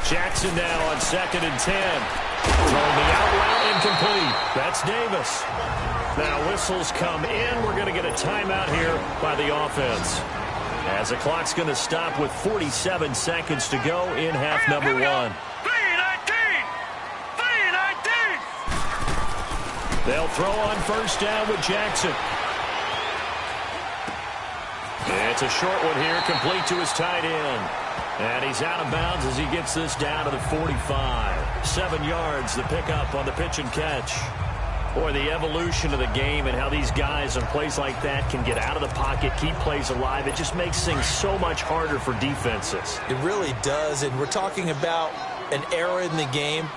Jackson now on 2nd and 10. Throwing the out route incomplete. That's Davis. Now whistles come in. We're going to get a timeout here by the offense, as the clock's going to stop with 47 seconds to go in half number 1. 3:19. 3:19. They'll throw on first down with Jackson. It's a short one here, complete to his tight end. And he's out of bounds as he gets this down to the 45. 7 yards, the pickup on the pitch and catch. Boy, the evolution of the game and how these guys in plays like that can get out of the pocket, keep plays alive, it just makes things so much harder for defenses. It really does, and we're talking about an era in the game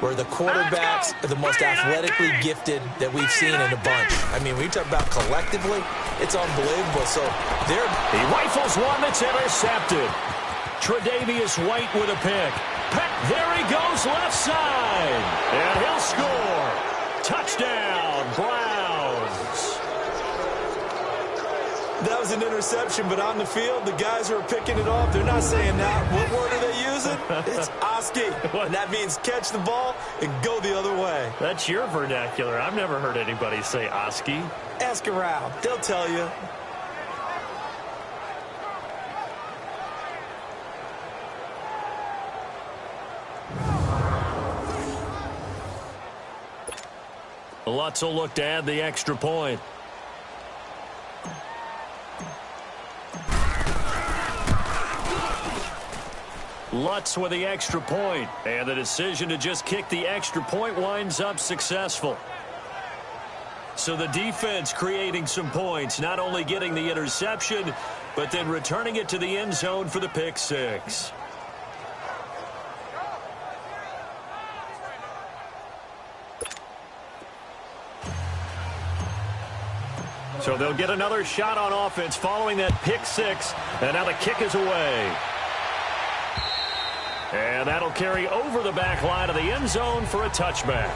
where the quarterbacks are the most athletically gifted that we've seen in a bunch. I mean, when you talk about collectively, it's unbelievable. So he rifles one that's intercepted. Tre'Davious White with a pick. There he goes left side. And he'll score. Touchdown, Browns. That was an interception, but on the field, the guys who are picking it off, they're not saying that. What word are they using? It's Oski. And that means catch the ball and go the other way. That's your vernacular. I've never heard anybody say Oski. Ask around. They'll tell you. Lutz will look to add the extra point. Lutz with the extra point, and the decision to just kick the extra point winds up successful. So the defense creating some points, not only getting the interception, but then returning it to the end zone for the pick six. So they'll get another shot on offense following that pick six, and now the kick is away. And that'll carry over the back line of the end zone for a touchback.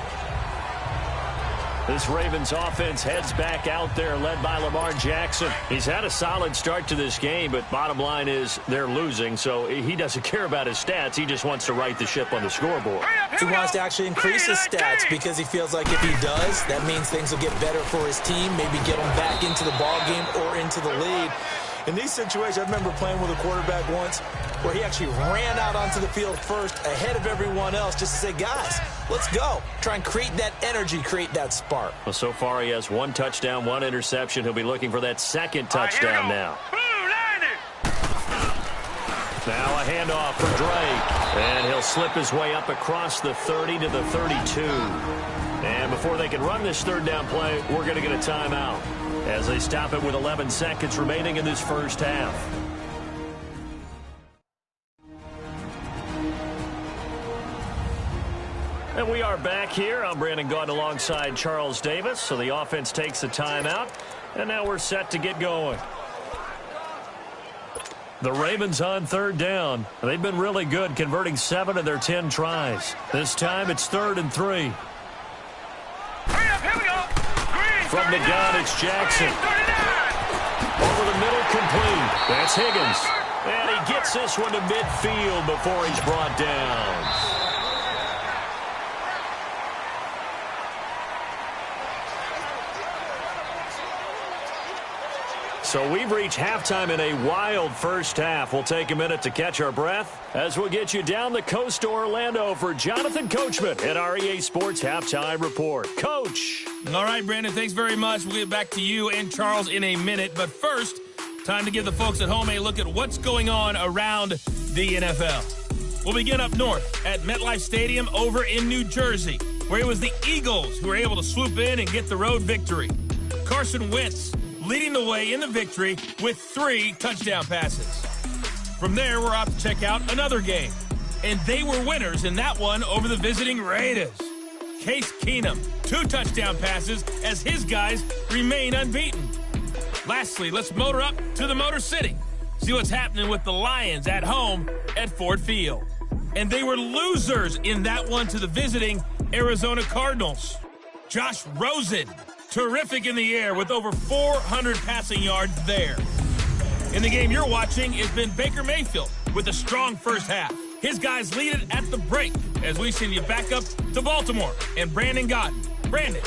This Ravens offense heads back out there, led by Lamar Jackson. He's had a solid start to this game, but bottom line is they're losing, so he doesn't care about his stats. He just wants to right the ship on the scoreboard. He wants to actually increase his stats because he feels like if he does, that means things will get better for his team, maybe get him back into the ball game or into the lead. In these situations, I remember playing with a quarterback once where he actually ran out onto the field first ahead of everyone else just to say, guys, let's go. Try and create that energy, create that spark. Well, so far he has 1 touchdown, 1 interception. He'll be looking for that second touchdown now. Now a handoff for Drake. And he'll slip his way up across the 30 to the 32. And before they can run this third down play, we're going to get a timeout as they stop it with 11 seconds remaining in this first half. And we are back here. I'm Brandon Gaudin alongside Charles Davis. So the offense takes a timeout, and now we're set to get going. The Ravens on third down. They've been really good, converting 7 of their 10 tries. This time it's 3rd and 3. From the gun, it's Jackson. Over the middle, complete. That's Higgins. And he gets this one to midfield before he's brought down. So we've reached halftime in a wild first half. We'll take a minute to catch our breath as we'll get you down the coast to Orlando for Jonathan Coachman at our EA Sports Halftime Report. Coach. All right, Brandon, thanks very much. We'll get back to you and Charles in a minute. But first, time to give the folks at home a look at what's going on around the NFL. We'll begin up north at MetLife Stadium over in New Jersey, where it was the Eagles who were able to swoop in and get the road victory. Carson Wentz leading the way in the victory with 3 touchdown passes. From there, we're off to check out another game. And they were winners in that one over the visiting Raiders. Case Keenum, 2 touchdown passes as his guys remain unbeaten. Lastly, let's motor up to the Motor City. See what's happening with the Lions at home at Ford Field. And they were losers in that one to the visiting Arizona Cardinals. Josh Rosen, terrific in the air with over 400 passing yards there. In the game you're watching has been Baker Mayfield with a strong first half. His guys lead it at the break as we send you back up to Baltimore and Brandon Godden. Brandon.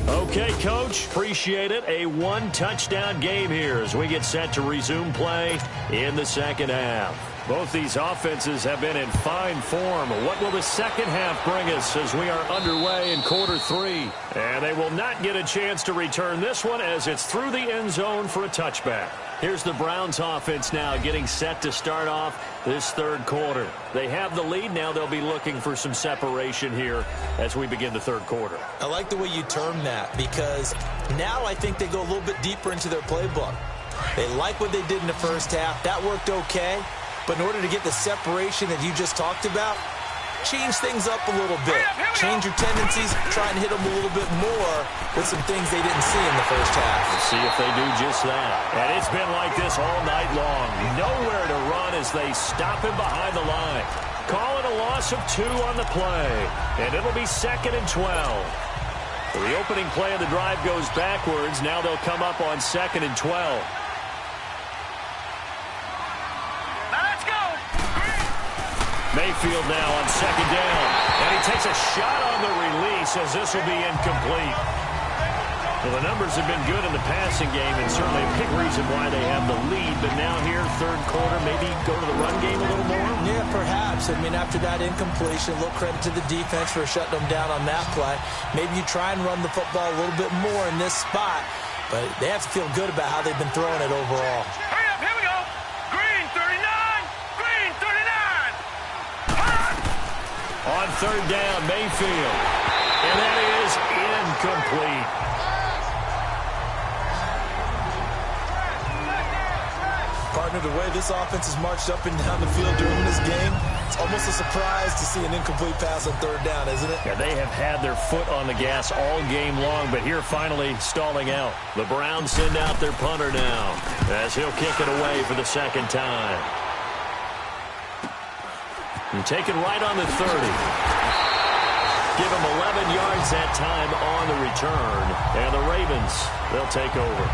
Okay, Coach, appreciate it. A 1-touchdown game here as we get set to resume play in the second half. Both these offenses have been in fine form. What will the second half bring us as we are underway in quarter 3? And they will not get a chance to return this one as it's through the end zone for a touchback. Here's the Browns offense now getting set to start off this third quarter. They have the lead. Now they'll be looking for some separation here as we begin the third quarter. I like the way you term that because now I think they go a little bit deeper into their playbook. They like what they did in the first half. That worked okay. But in order to get the separation that you just talked about, change things up a little bit. Change your tendencies, try and hit them a little bit more with some things they didn't see in the first half. We'll see if they do just that. And it's been like this all night long. Nowhere to run as they stop him behind the line. Call it a loss of 2 on the play. And it'll be 2nd and 12. The opening play of the drive goes backwards. Now they'll come up on 2nd and 12. Mayfield now on 2nd down. And he takes a shot on the release as this will be incomplete. Well, the numbers have been good in the passing game and certainly a big reason why they have the lead. But now here, third quarter, maybe go to the run game a little more? Yeah, perhaps. I mean, after that incompletion, a little credit to the defense for shutting them down on that play. Maybe you try and run the football a little bit more in this spot. But they have to feel good about how they've been throwing it overall. Hurry up, here we go. Green 39. Green 39. On 3rd down, Mayfield. And that is incomplete. Partner, the way this offense has marched up and down the field during this game, it's almost a surprise to see an incomplete pass on 3rd down, isn't it? Yeah, they have had their foot on the gas all game long, but here finally stalling out. The Browns send out their punter now as he'll kick it away for the 2nd time. And take it right on the 30. Give him 11 yards that time on the return. And the Ravens, they'll take over.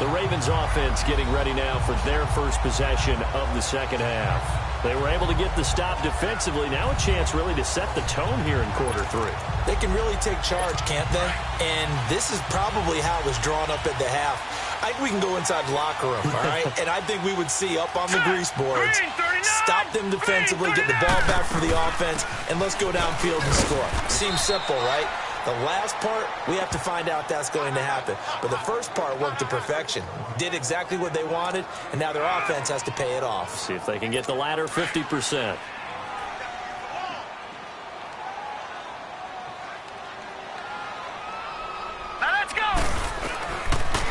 The Ravens offense getting ready now for their first possession of the second half. They were able to get the stop defensively. Now a chance really to set the tone here in quarter 3. They can really take charge, can't they? And this is probably how it was drawn up at the half. I think we can go inside the locker room, all right? And I think we would see up on the grease boards, stop them defensively, get the ball back for the offense, and let's go downfield and score. Seems simple, right? The last part, we have to find out that's going to happen. But the first part worked to perfection. Did exactly what they wanted, and now their offense has to pay it off. See if they can get the latter 50%.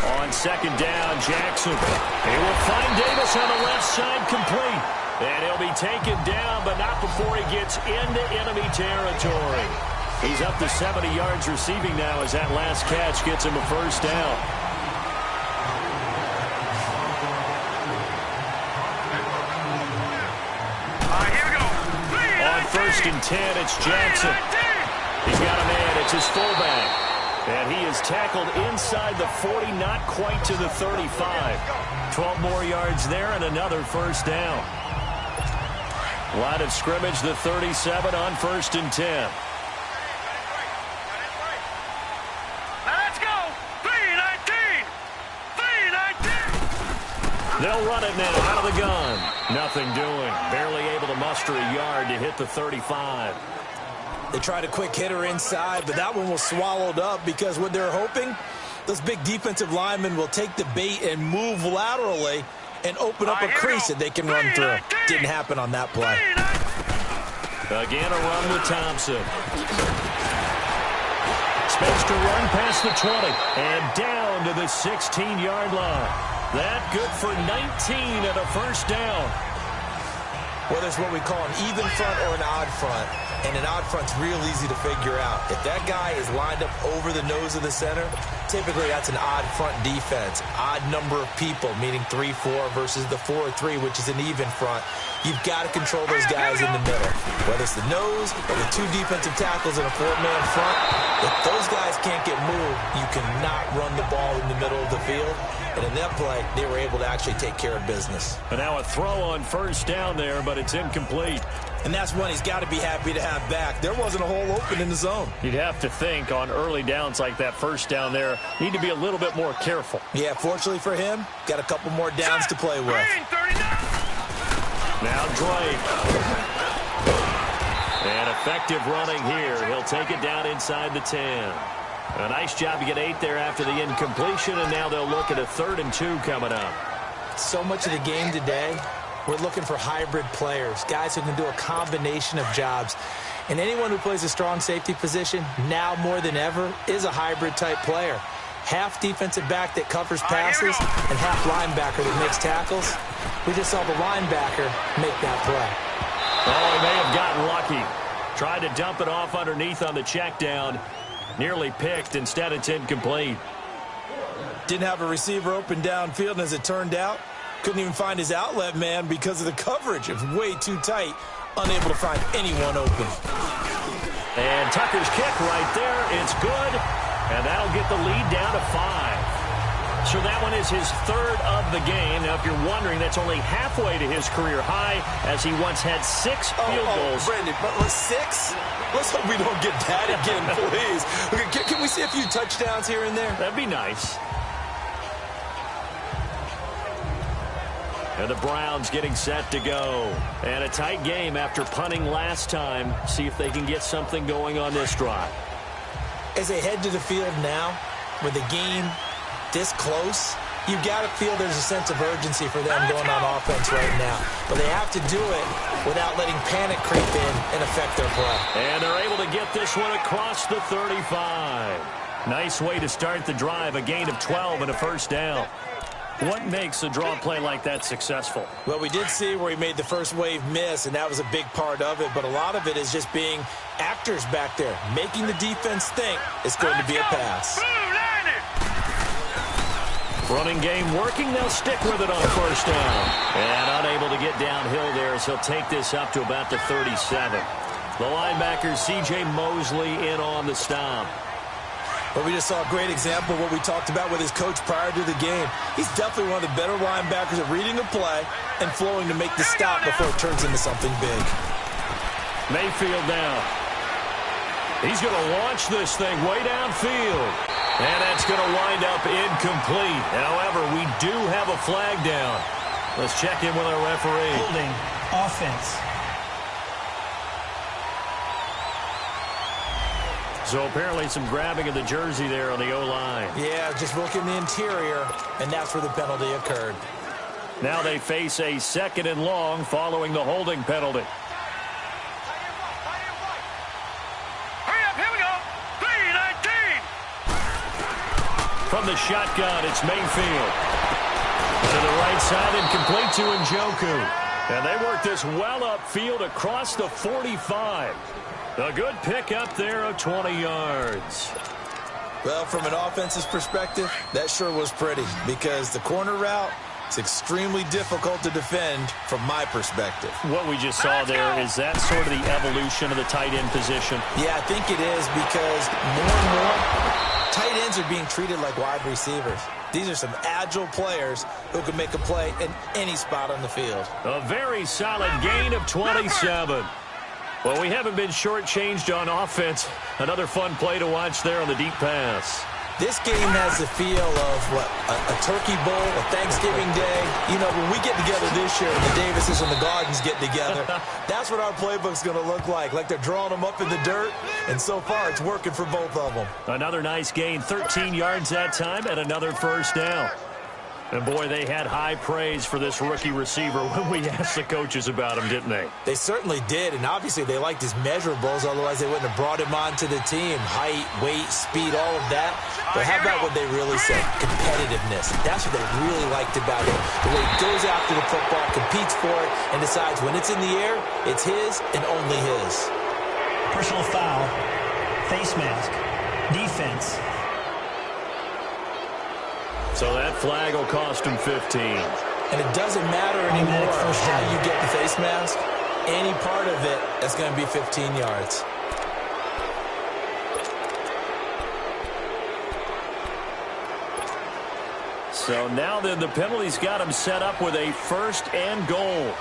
On 2nd down, Jackson. He will find Davis on the left side complete. And he'll be taken down, but not before he gets into enemy territory. He's up to 70 yards receiving now as that last catch gets him a first down. Here we go. On 1st and 10, it's Jackson. He's got a man. It's his fullback. And he is tackled inside the 40, not quite to the 35. 12 more yards there and another first down. Line of scrimmage, the 37 on 1st and 10. Let's go. 319. 319. They'll run it now out of the gun. Nothing doing. Barely able to muster a yard to hit the 35. They tried a quick hitter inside, but that one was swallowed up because what they're hoping, those big defensive linemen will take the bait and move laterally and open up a crease that they can run through. Didn't happen on that play. Again, a run with Thompson. Expects to run past the 20 and down to the 16-yard line. That good for 19 and a first down. Well, there's what we call an even front or an odd front. And an odd front's real easy to figure out. If that guy is lined up over the nose of the center, typically that's an odd front defense. Odd number of people, meaning 3-4 versus the 4-3, which is an even front. You've got to control those guys in the middle. Whether it's the nose or the two defensive tackles in a four-man front, if those guys can't get moved, you cannot run the ball in the middle of the field. And in that play, they were able to actually take care of business. And now a throw on first down there, but it's incomplete. And that's one he's got to be happy to have back. There wasn't a hole open in the zone. You'd have to think on early downs like that first down there, need to be a little bit more careful. Yeah, fortunately for him, got a couple more downs to play with. Now Drake. And effective running here. He'll take it down inside the 10. A nice job to get 8 there after the incompletion, and now they'll look at a 3rd and 2 coming up. So much of the game today, we're looking for hybrid players, guys who can do a combination of jobs. And anyone who plays a strong safety position, now more than ever, is a hybrid type player. Half defensive back that covers passes and half linebacker that makes tackles. We just saw the linebacker make that play. Oh, he may have gotten lucky. Tried to dump it off underneath on the check down. Nearly picked. Instead, it's incomplete. Didn't have a receiver open downfield, and as it turned out, couldn't even find his outlet man because of the coverage. It was way too tight. Unable to find anyone open. And Tucker's kick right there. It's good. And that'll get the lead down to 5. So that one is his 3rd of the game. Now, if you're wondering, that's only halfway to his career high, as he once had 6 field goals. Brandon, but 6? Let's hope we don't get that again, please. Can we see a few touchdowns here and there? That'd be nice. And the Browns getting set to go. And a tight game after punting last time. See if they can get something going on this drive. As they head to the field now, with the game this close, you've got to feel there's a sense of urgency for them going on offense right now. But they have to do it without letting panic creep in and affect their play. And they're able to get this one across the 35. Nice way to start the drive, a gain of 12 and a first down. What makes a draw play like that successful? Well, we did see where he made the first wave miss, and that was a big part of it. But a lot of it is just being actors back there, making the defense think it's going to be a pass. Running game working. They'll stick with it on first down. And unable to get downhill there as he'll take this up to about the 37. The linebacker, C.J. Mosley, in on the stop. But we just saw a great example of what we talked about with his coach prior to the game. He's definitely one of the better linebackers at reading a play and flowing to make the stop before it turns into something big. Mayfield now. He's going to launch this thing way downfield. And that's going to wind up incomplete. However, we do have a flag down. Let's check in with our referee. Holding offense. So apparently some grabbing of the jersey there on the O-line. Yeah, just look in the interior, and that's where the penalty occurred. Now they face a 2nd and long following the holding penalty. Hurry up, here we go. 3-19. From the shotgun, it's Mayfield. To the right side and complete to Njoku. And they work this well upfield across the 45. A good pick up there of 20 yards. Well, from an offense's perspective, that sure was pretty because the corner route is extremely difficult to defend from my perspective. What we just saw there, is that sort of the evolution of the tight end position? Yeah, I think it is because more and more tight ends are being treated like wide receivers. These are some agile players who can make a play in any spot on the field. A very solid gain of 27. Well, we haven't been shortchanged on offense. Another fun play to watch there on the deep pass. This game has the feel of, a Turkey Bowl, a Thanksgiving Day. You know, when we get together this year and the Davises and the Gardens get together, that's what our playbook's going to look like they're drawing them up in the dirt, and so far it's working for both of them. Another nice gain, 13 yards that time, and another first down. And, boy, they had high praise for this rookie receiver when we asked the coaches about him, didn't they? They certainly did, and obviously they liked his measurables. Otherwise, they wouldn't have brought him onto the team. Height, weight, speed, all of that. But how about what they really said? Competitiveness. That's what they really liked about him. The way he goes after the football, competes for it, and decides when it's in the air, it's his and only his. Personal foul, face mask, defense. So that flag will cost him 15. And it doesn't matter anymore how you get the face mask. Any part of it, that's going to be 15 yards. So now then the penalty's got him set up with a 1st and goal.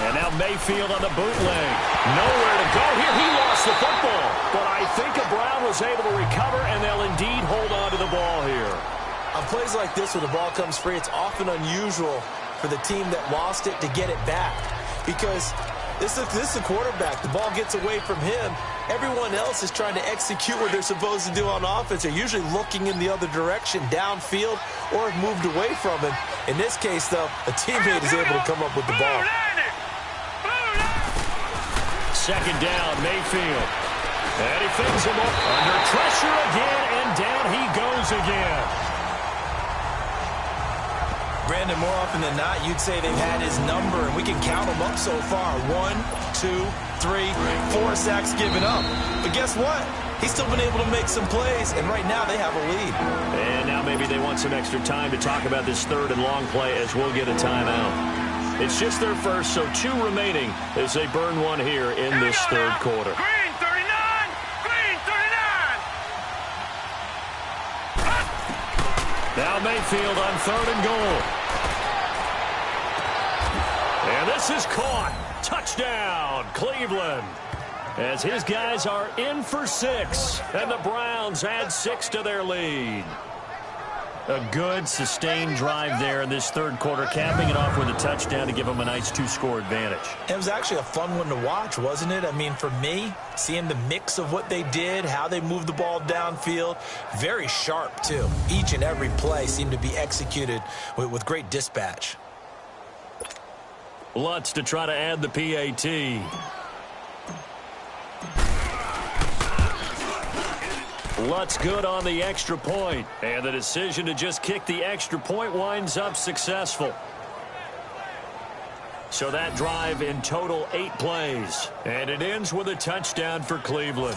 And now Mayfield on the bootleg. Nowhere to go here. He lost the football. But I think Brown was able to recover, and they'll indeed hold on to the ball here. On plays like this where the ball comes free, it's often unusual for the team that lost it to get it back. Because this is the quarterback. The ball gets away from him. Everyone else is trying to execute what they're supposed to do on offense. They're usually looking in the other direction, downfield, or have moved away from him. In this case, though, a teammate is able to come up with the ball. 2nd down, Mayfield. And he fings him up under pressure again, and down he goes again. Brandon, more often than not, you'd say they've had his number, and we can count them up so far. 1, 2, 3, 4 sacks given up. But guess what? He's still been able to make some plays, and right now they have a lead. And now maybe they want some extra time to talk about this 3rd and long play as we'll get a timeout. It's just their first, so 2 remaining as they burn one here in this 3rd quarter. Green 39! Green 39! Now Mayfield on 3rd and goal. And this is caught. Touchdown, Cleveland. As his guys are in for 6, and the Browns add 6 to their lead. A good, sustained drive there in this 3rd quarter, capping it off with a touchdown to give them a nice 2-score advantage. It was actually a fun one to watch, wasn't it? I mean, for me, seeing the mix of what they did, how they moved the ball downfield, very sharp, too. Each and every play seemed to be executed with great dispatch. Lutz to try to add the PAT. Lutz good on the extra point, and the decision to just kick the extra point winds up successful. So that drive in total 8 plays, and it ends with a touchdown for Cleveland.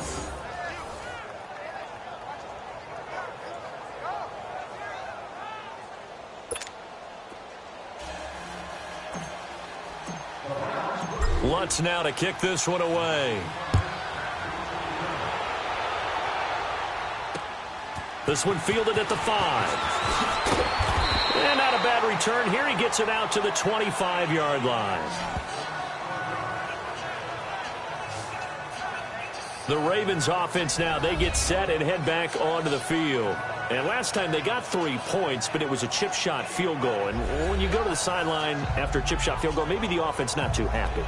Lutz now to kick this one away. This one fielded at the 5. And not a bad return here. He gets it out to the 25-yard line. The Ravens offense now, they get set and head back onto the field. And last time they got 3 points, but it was a chip shot field goal. And when you go to the sideline after a chip shot field goal, maybe the offense not too happy.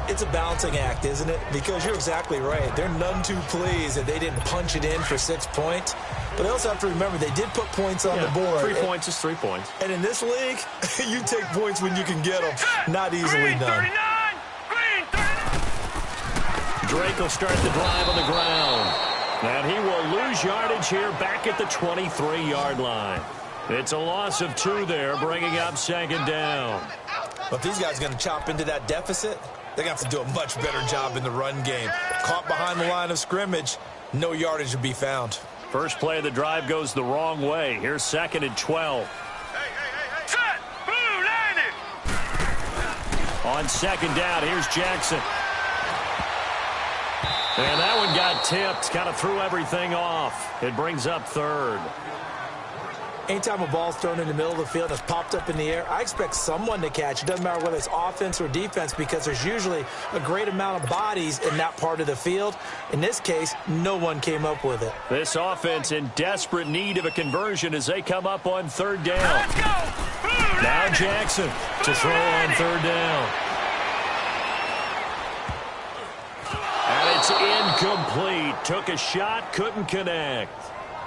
It's a balancing act, isn't it? Because you're exactly right. They're none too pleased that they didn't punch it in for 6 points. But they also have to remember they did put points on the board. 3 points is 3 points. And in this league, you take points when you can get them. Not easily done. Drake will start the drive on the ground. And he will lose yardage here back at the 23-yard line. It's a loss of 2 there, bringing up 2nd down. But if these guys are going to chop into that deficit, they're going to have to do a much better job in the run game. Caught behind the line of scrimmage, no yardage to be found. First play of the drive goes the wrong way. Here's 2nd and 12. Set! Blue landed! On 2nd down, here's Jackson. And that one got tipped, kind of threw everything off. It brings up 3rd. Anytime a ball's thrown in the middle of the field that's popped up in the air, I expect someone to catch. It doesn't matter whether it's offense or defense because there's usually a great amount of bodies in that part of the field. In this case, no one came up with it. This offense in desperate need of a conversion as they come up on 3rd down. Let's go! Blue Now landed! Jackson to throw on 3rd down. And It's incomplete. Took a shot, couldn't connect.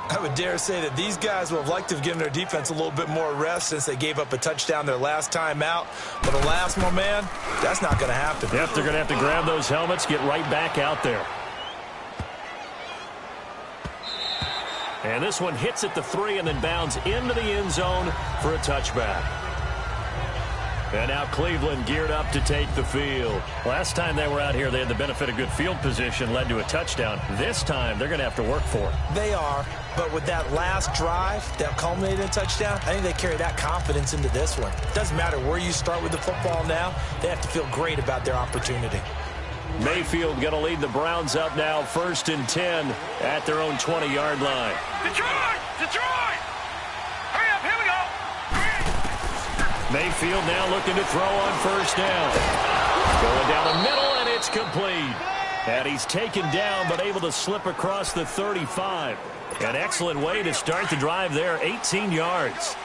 I would dare say that these guys would have liked to have given their defense a little bit more rest since they gave up a touchdown their last time out. But alas, my man, that's not going to happen. Yep, they're going to have to grab those helmets, get right back out there. And this one hits at the 3 and then bounds into the end zone for a touchback. And now Cleveland geared up to take the field. Last time they were out here, they had the benefit of good field position, led to a touchdown. This time, they're going to have to work for it. They are, but with that last drive that culminated in a touchdown, I think they carry that confidence into this one. It doesn't matter where you start with the football now. They have to feel great about their opportunity. Mayfield going to lead the Browns up now, 1st and 10 at their own 20-yard line. Detroit! Detroit! Hurry up, here we go! Mayfield now looking to throw on 1st down. Going down the middle, and it's complete. And he's taken down, but able to slip across the 35. An excellent way to start the drive there, 18 yards.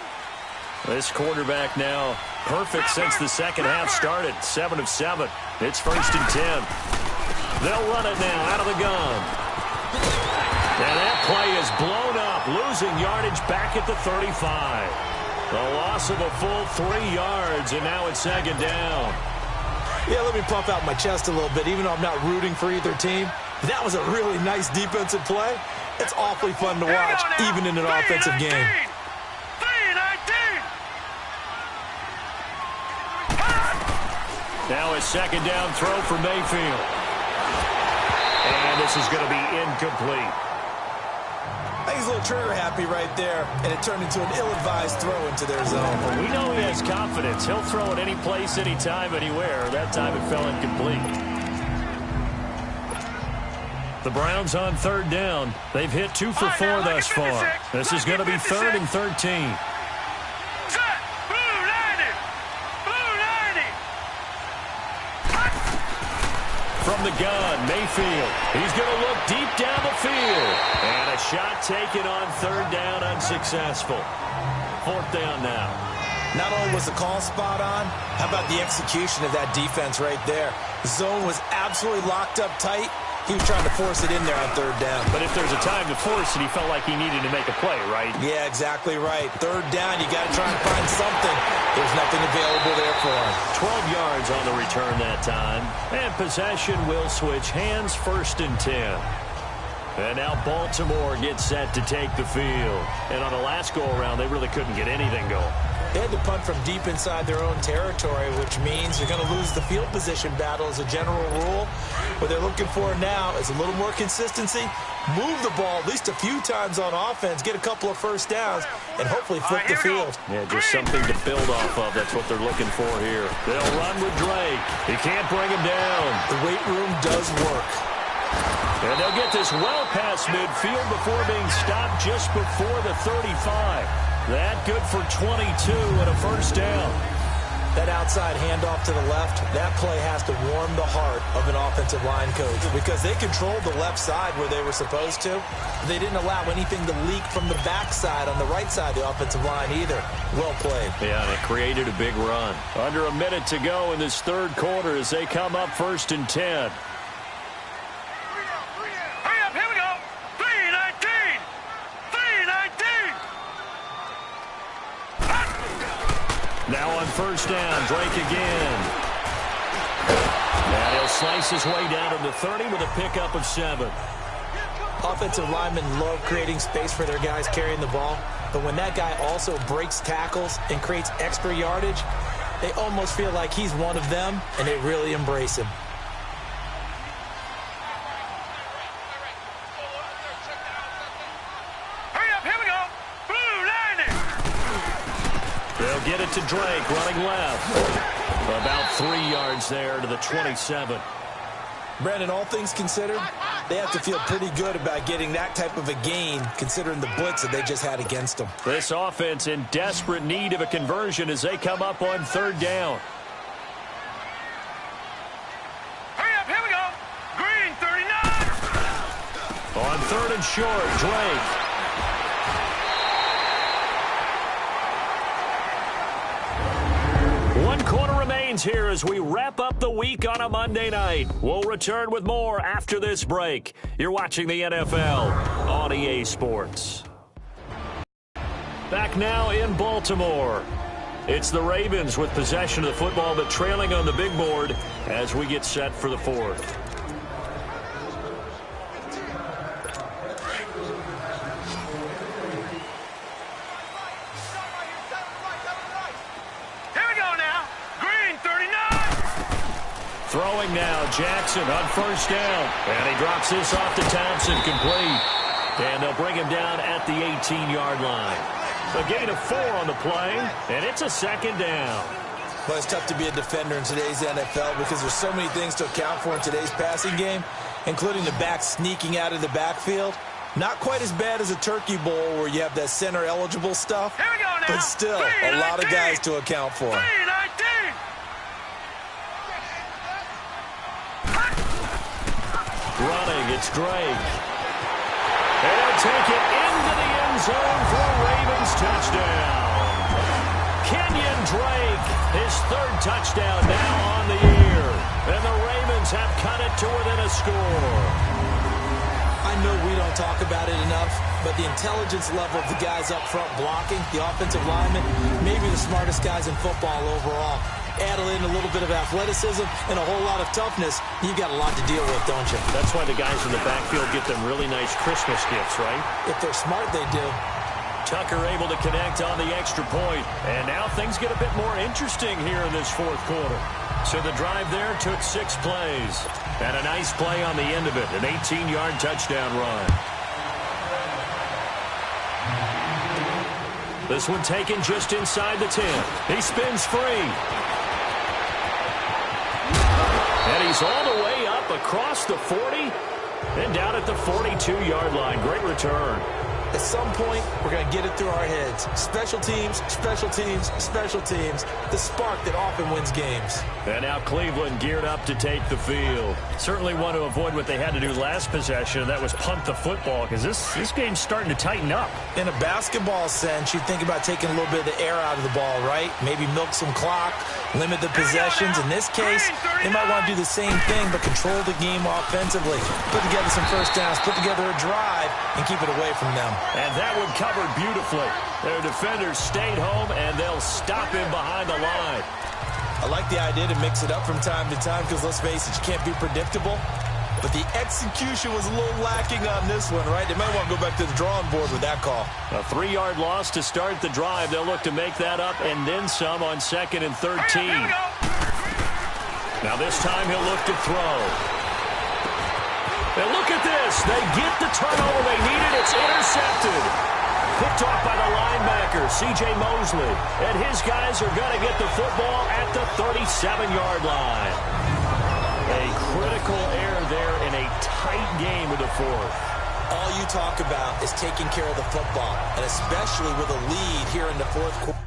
This quarterback now perfect since the second half started, 7 of 7. It's 1st and 10. They'll run it now out of the gun. And that play is blown up, losing yardage back at the 35. The loss of a full 3 yards, and now it's 2nd down. Yeah, let me puff out my chest a little bit, even though I'm not rooting for either team. That was a really nice defensive play. It's awfully fun to watch, even in an offensive game. Now a 2nd down throw for Mayfield. And this is going to be incomplete. I think he's a little trigger happy right there, and it turned into an ill-advised throw into their zone. Well, we know he has confidence. He'll throw it any place, anytime, anywhere. That time it fell incomplete. The Browns on 3rd down. They've hit 2 for 4 thus far. This is going to be 3rd and 13. From the gun, Mayfield. He's going to look deep down the field. And a shot taken on 3rd down, unsuccessful. 4th down now. Not only was the call spot on, how about the execution of that defense right there? The zone was absolutely locked up tight. He was trying to force it in there on 3rd down. But if there's a time to force it, he felt like he needed to make a play, right? Yeah, exactly right. 3rd down, you got to try and find something. There's nothing available there for him. 12 yards on the return that time. And possession will switch hands, 1st and 10. And now Baltimore gets set to take the field. And on the last go-around, they really couldn't get anything going. They had to punt from deep inside their own territory, which means you're going to lose the field position battle as a general rule. What they're looking for now is a little more consistency, move the ball at least a few times on offense, get a couple of 1st downs, and hopefully flip the field. Yeah, just something to build off of. That's what they're looking for here. They'll run with Drake. He can't bring him down. The weight room does work. And they'll get this well past midfield before being stopped just before the 35. That good for 22 and a 1st down. That outside handoff to the left, that play has to warm the heart of an offensive line coach because they controlled the left side where they were supposed to. They didn't allow anything to leak from the backside on the right side of the offensive line either. Well played. Yeah, and it created a big run. Under a minute to go in this 3rd quarter as they come up 1st and 10. Now on 1st down, Drake again. And he'll slice his way down to the 30 with a pickup of 7. Offensive linemen love creating space for their guys carrying the ball, but when that guy also breaks tackles and creates extra yardage, they almost feel like he's one of them, and they really embrace him. They'll get it to Drake, running left. About 3 yards there to the 27. Brandon, all things considered, they have to feel pretty good about getting that type of a gain, considering the blitz that they just had against them. This offense in desperate need of a conversion as they come up on 3rd down. Hurry up, here we go. Green, 39. On 3rd and short, Drake. headlines here as we wrap up the week on a Monday night. We'll return with more after this break. You're watching the NFL on EA Sports. Back now in Baltimore. It's the Ravens with possession of the football, but trailing on the big board as we get set for the fourth. Throwing now, Jackson on first down. And he drops this off to Thompson, complete. And they'll bring him down at the 18-yard line. A gain of 4 on the play, and it's a second down. Well, it's tough to be a defender in today's NFL because there's so many things to account for in today's passing game, including the back sneaking out of the backfield. Not quite as bad as a turkey bowl where you have that center-eligible stuff, but still a lot of guys to account for. Running, it's Drake. And he'll take it into the end zone for a Ravens touchdown. Kenyon Drake, his third touchdown now on the year. And the Ravens have cut it to within a score. I know we don't talk about it enough, but the intelligence level of the guys up front blocking, the offensive linemen, maybe the smartest guys in football overall. Add in a little bit of athleticism and a whole lot of toughness, you've got a lot to deal with, don't you? That's why the guys in the backfield get them really nice Christmas gifts, right? If they're smart, they do. Tucker able to connect on the extra point. And now things get a bit more interesting here in this fourth quarter. So the drive there took 6 plays. And a nice play on the end of it, an 18-yard touchdown run. This one taken just inside the 10. He spins free. And he's all the way up across the 40 and down at the 42-yard line. Great return. At some point, we're going to get it through our heads. Special teams, special teams, special teams. The spark that often wins games. And now Cleveland geared up to take the field. Certainly want to avoid what they had to do last possession. That was punt the football because this game's starting to tighten up. In a basketball sense, you think about taking a little bit of the air out of the ball, right? Maybe milk some clock, limit the possessions. In this case, they might want to do the same thing but control the game offensively. Put together some first downs, put together a drive, and keep it away from them. And that one covered beautifully. Their defenders stayed home, and they'll stop him behind the line. I like the idea to mix it up from time to time because, let's face it, you can't be predictable. But the execution was a little lacking on this one, right? They might want to go back to the drawing board with that call. A 3-yard loss to start the drive. They'll look to make that up and then some on 2nd and 13. Now this time he'll look to throw. And look at this. They get the turnover they needed. It's intercepted. Picked off by the linebacker, C.J. Mosley. And his guys are going to get the football at the 37-yard line. A critical error there in a tight game with the fourth. All you talk about is taking care of the football, and especially with a lead here in the fourth quarter.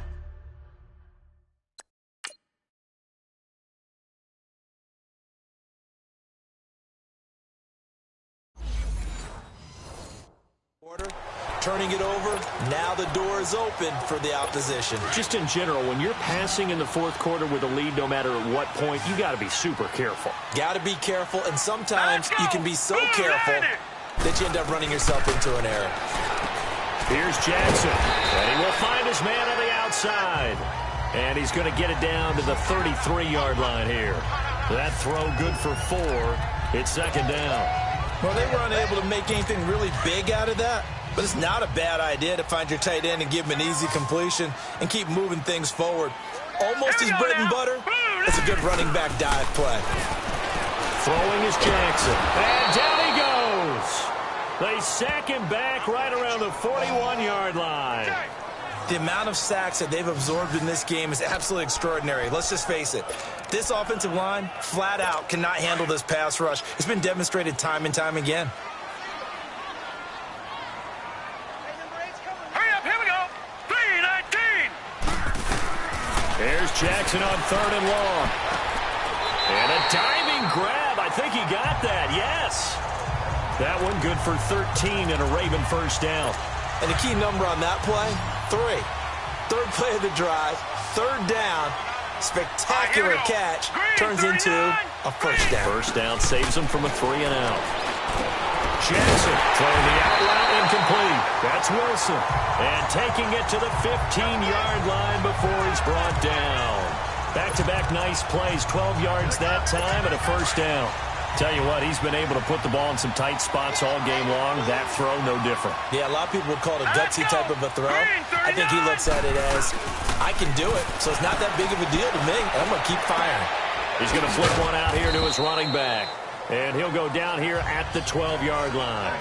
Turning it over, now the door is open for the opposition. Just in general, when you're passing in the fourth quarter with a lead, no matter at what point, you got to be super careful. Got to be careful, and sometimes you can be so careful that you end up running yourself into an error. Here's Jackson, and he will find his man on the outside. And he's going to get it down to the 33-yard line here. That throw good for 4. It's second down. Well, they were unable to make anything really big out of that. But it's not a bad idea to find your tight end and give him an easy completion and keep moving things forward. Almost his bread and butter. It's a good running back dive play. Throwing is Jackson. And down he goes. They sack him back right around the 41-yard line. The amount of sacks that they've absorbed in this game is absolutely extraordinary. Let's just face it. This offensive line, flat out, cannot handle this pass rush. It's been demonstrated time and time again. There's Jackson on 3rd and long. And a diving grab. I think he got that. Yes. That one good for 13 and a Raven first down. And the key number on that play, 3. Third play of the drive, 3rd down, Spectacular catch turns into a first down. First down saves him from a 3-and-out. Jackson throwing the out route incomplete. That's Wilson. And taking it to the 15-yard line before he's brought down. Back-to-back nice plays, 12 yards that time and a first down. Tell you what, he's been able to put the ball in some tight spots all game long. That throw, no different. Yeah, a lot of people would call it a gutsy type of a throw. I think he looks at it as, I can do it, so it's not that big of a deal to me, and I'm going to keep firing. He's going to flip one out here to his running back. And he'll go down here at the 12-yard line.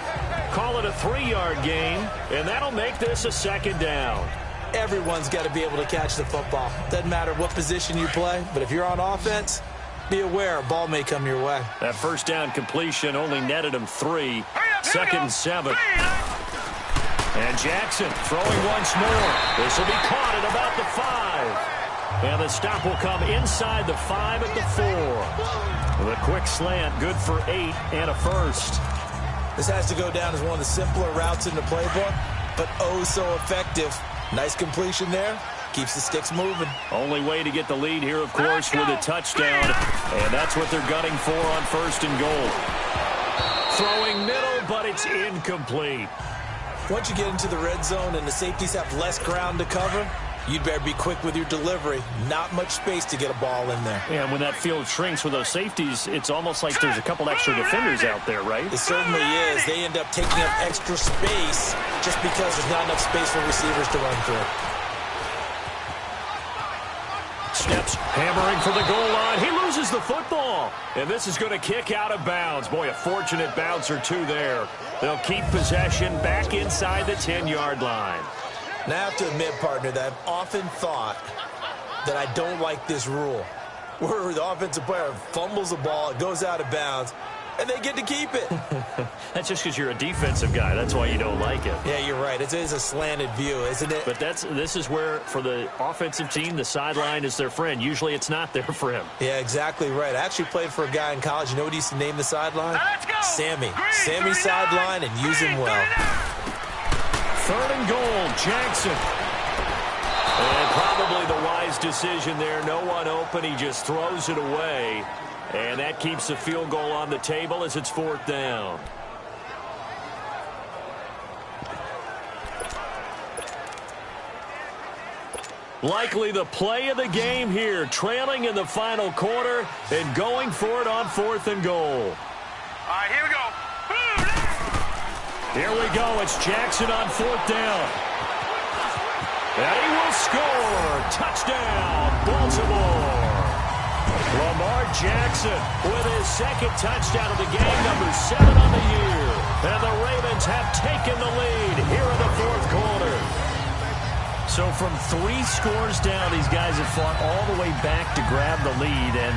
Call it a 3-yard gain, and that'll make this a second down. Everyone's got to be able to catch the football. Doesn't matter what position you play, but if you're on offense, be aware a ball may come your way. That first down completion only netted him 3. Second and 7. And Jackson throwing once more. This will be caught at about the 5. And the stop will come inside the 5 at the 4. The quick slant, good for 8 and a first. This has to go down as one of the simpler routes in the playbook, but oh so effective. Nice completion there. Keeps the sticks moving. Only way to get the lead here, of course, with a touchdown. And that's what they're gunning for on first and goal. Throwing middle, but it's incomplete. Once you get into the red zone and the safeties have less ground to cover, you'd better be quick with your delivery. Not much space to get a ball in there. Yeah, when that field shrinks with those safeties, it's almost like there's a couple extra defenders out there, right? It certainly is. They end up taking up extra space just because there's not enough space for receivers to run through. Steps hammering for the goal line. He loses the football. And this is going to kick out of bounds. Boy, a fortunate bounce or two there. They'll keep possession back inside the 10-yard line. Now, I have to admit, partner, that I've often thought that I don't like this rule, where the offensive player fumbles the ball, it goes out of bounds, and they get to keep it. That's just because you're a defensive guy. That's why you don't like it. Yeah, you're right. It is a slanted view, isn't it? But this is where, for the offensive team, the sideline is their friend. Usually it's not there for him. Yeah, exactly right. I actually played for a guy in college. You know what he used to name the sideline? Sammy. Sammy sideline, and use him well. Third and goal, Jackson. And probably the wise decision there. No one open. He just throws it away. And that keeps the field goal on the table as it's fourth down. Likely the play of the game here. Trailing in the final quarter and going for it on fourth and goal. All right, here we go. Here we go. It's Jackson on fourth down. And he will score. Touchdown, Baltimore. Lamar Jackson with his second touchdown of the game, number 7 on the year. And the Ravens have taken the lead here in the fourth quarter. So from 3 scores down, these guys have fought all the way back to grab the lead. And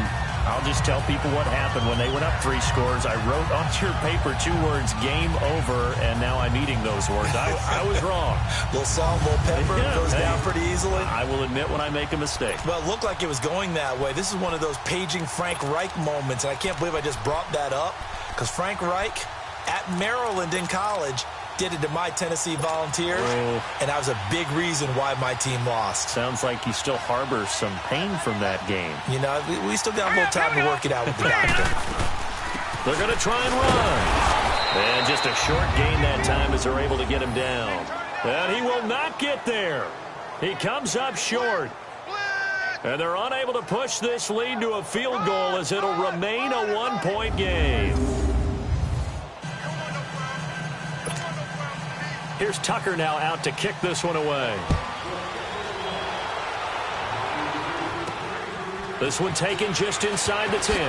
I'll just tell people what happened when they went up 3 scores. I wrote onto your paper 2 words, game over, and now I'm eating those words. I was wrong. Little salt, little pepper, goes down pretty easily. I will admit when I make a mistake. Well, it looked like it was going that way. This is one of those paging Frank Reich moments, and I can't believe I just brought that up, because Frank Reich at Maryland in college did it to my Tennessee Volunteers, and that was a big reason why my team lost. Sounds like you still harbor some pain from that game. You know, we still got a little time to work it out with the doctor. They're going to try and run. And just a short gain that time as they're able to get him down. And he will not get there. He comes up short. And they're unable to push this lead to a field goal as it'll remain a 1-point game. Here's Tucker now out to kick this one away. This one taken just inside the 10.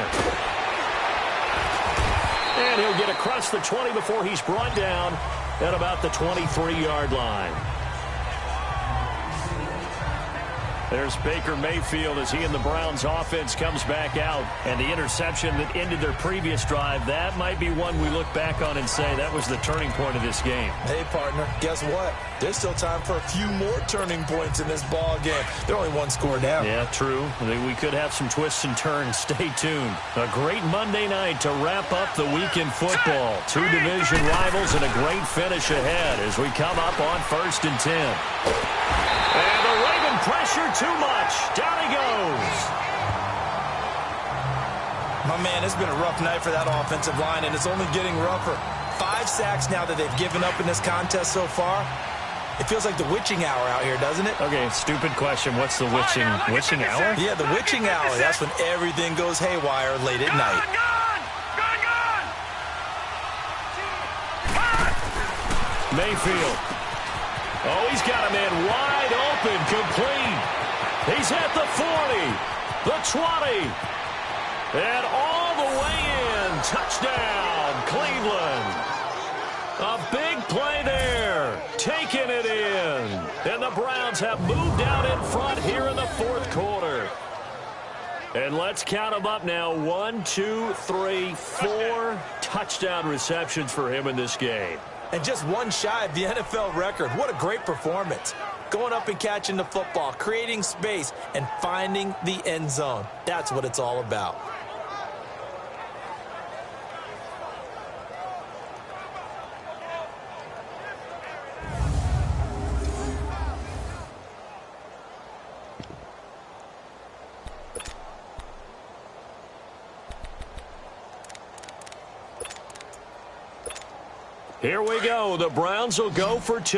And he'll get across the 20 before he's brought down at about the 23-yard line. There's Baker Mayfield as he and the Browns offense comes back out. And the interception that ended their previous drive, that might be one we look back on and say that was the turning point of this game. Hey, partner, guess what? There's still time for a few more turning points in this ball game. They're only 1 score down. Yeah, true. We could have some twists and turns. Stay tuned. A great Monday night to wrap up the week in football. 2 division rivals and a great finish ahead as we come up on 1st and 10. And the Raven pressure too much. Down he goes. My man, it's been a rough night for that offensive line, and it's only getting rougher. 5 sacks now that they've given up in this contest so far. It feels like the witching hour out here, doesn't it? Okay, stupid question. What's the witching hour? Yeah, the witching hour. That's when everything goes haywire late at night. Mayfield. Oh, he's got a man wide open, complete. He's at the 40, the 20, and all the way in. Touchdown, Cleveland. A big play there, taking it in. And the Browns have moved out in front here in the fourth quarter. And let's count them up now. 1, 2, 3, 4 touchdown receptions for him in this game. And just one shy of the NFL record. What a great performance. Going up and catching the football, creating space, and finding the end zone. That's what it's all about. Here we go. The Browns will go for 2.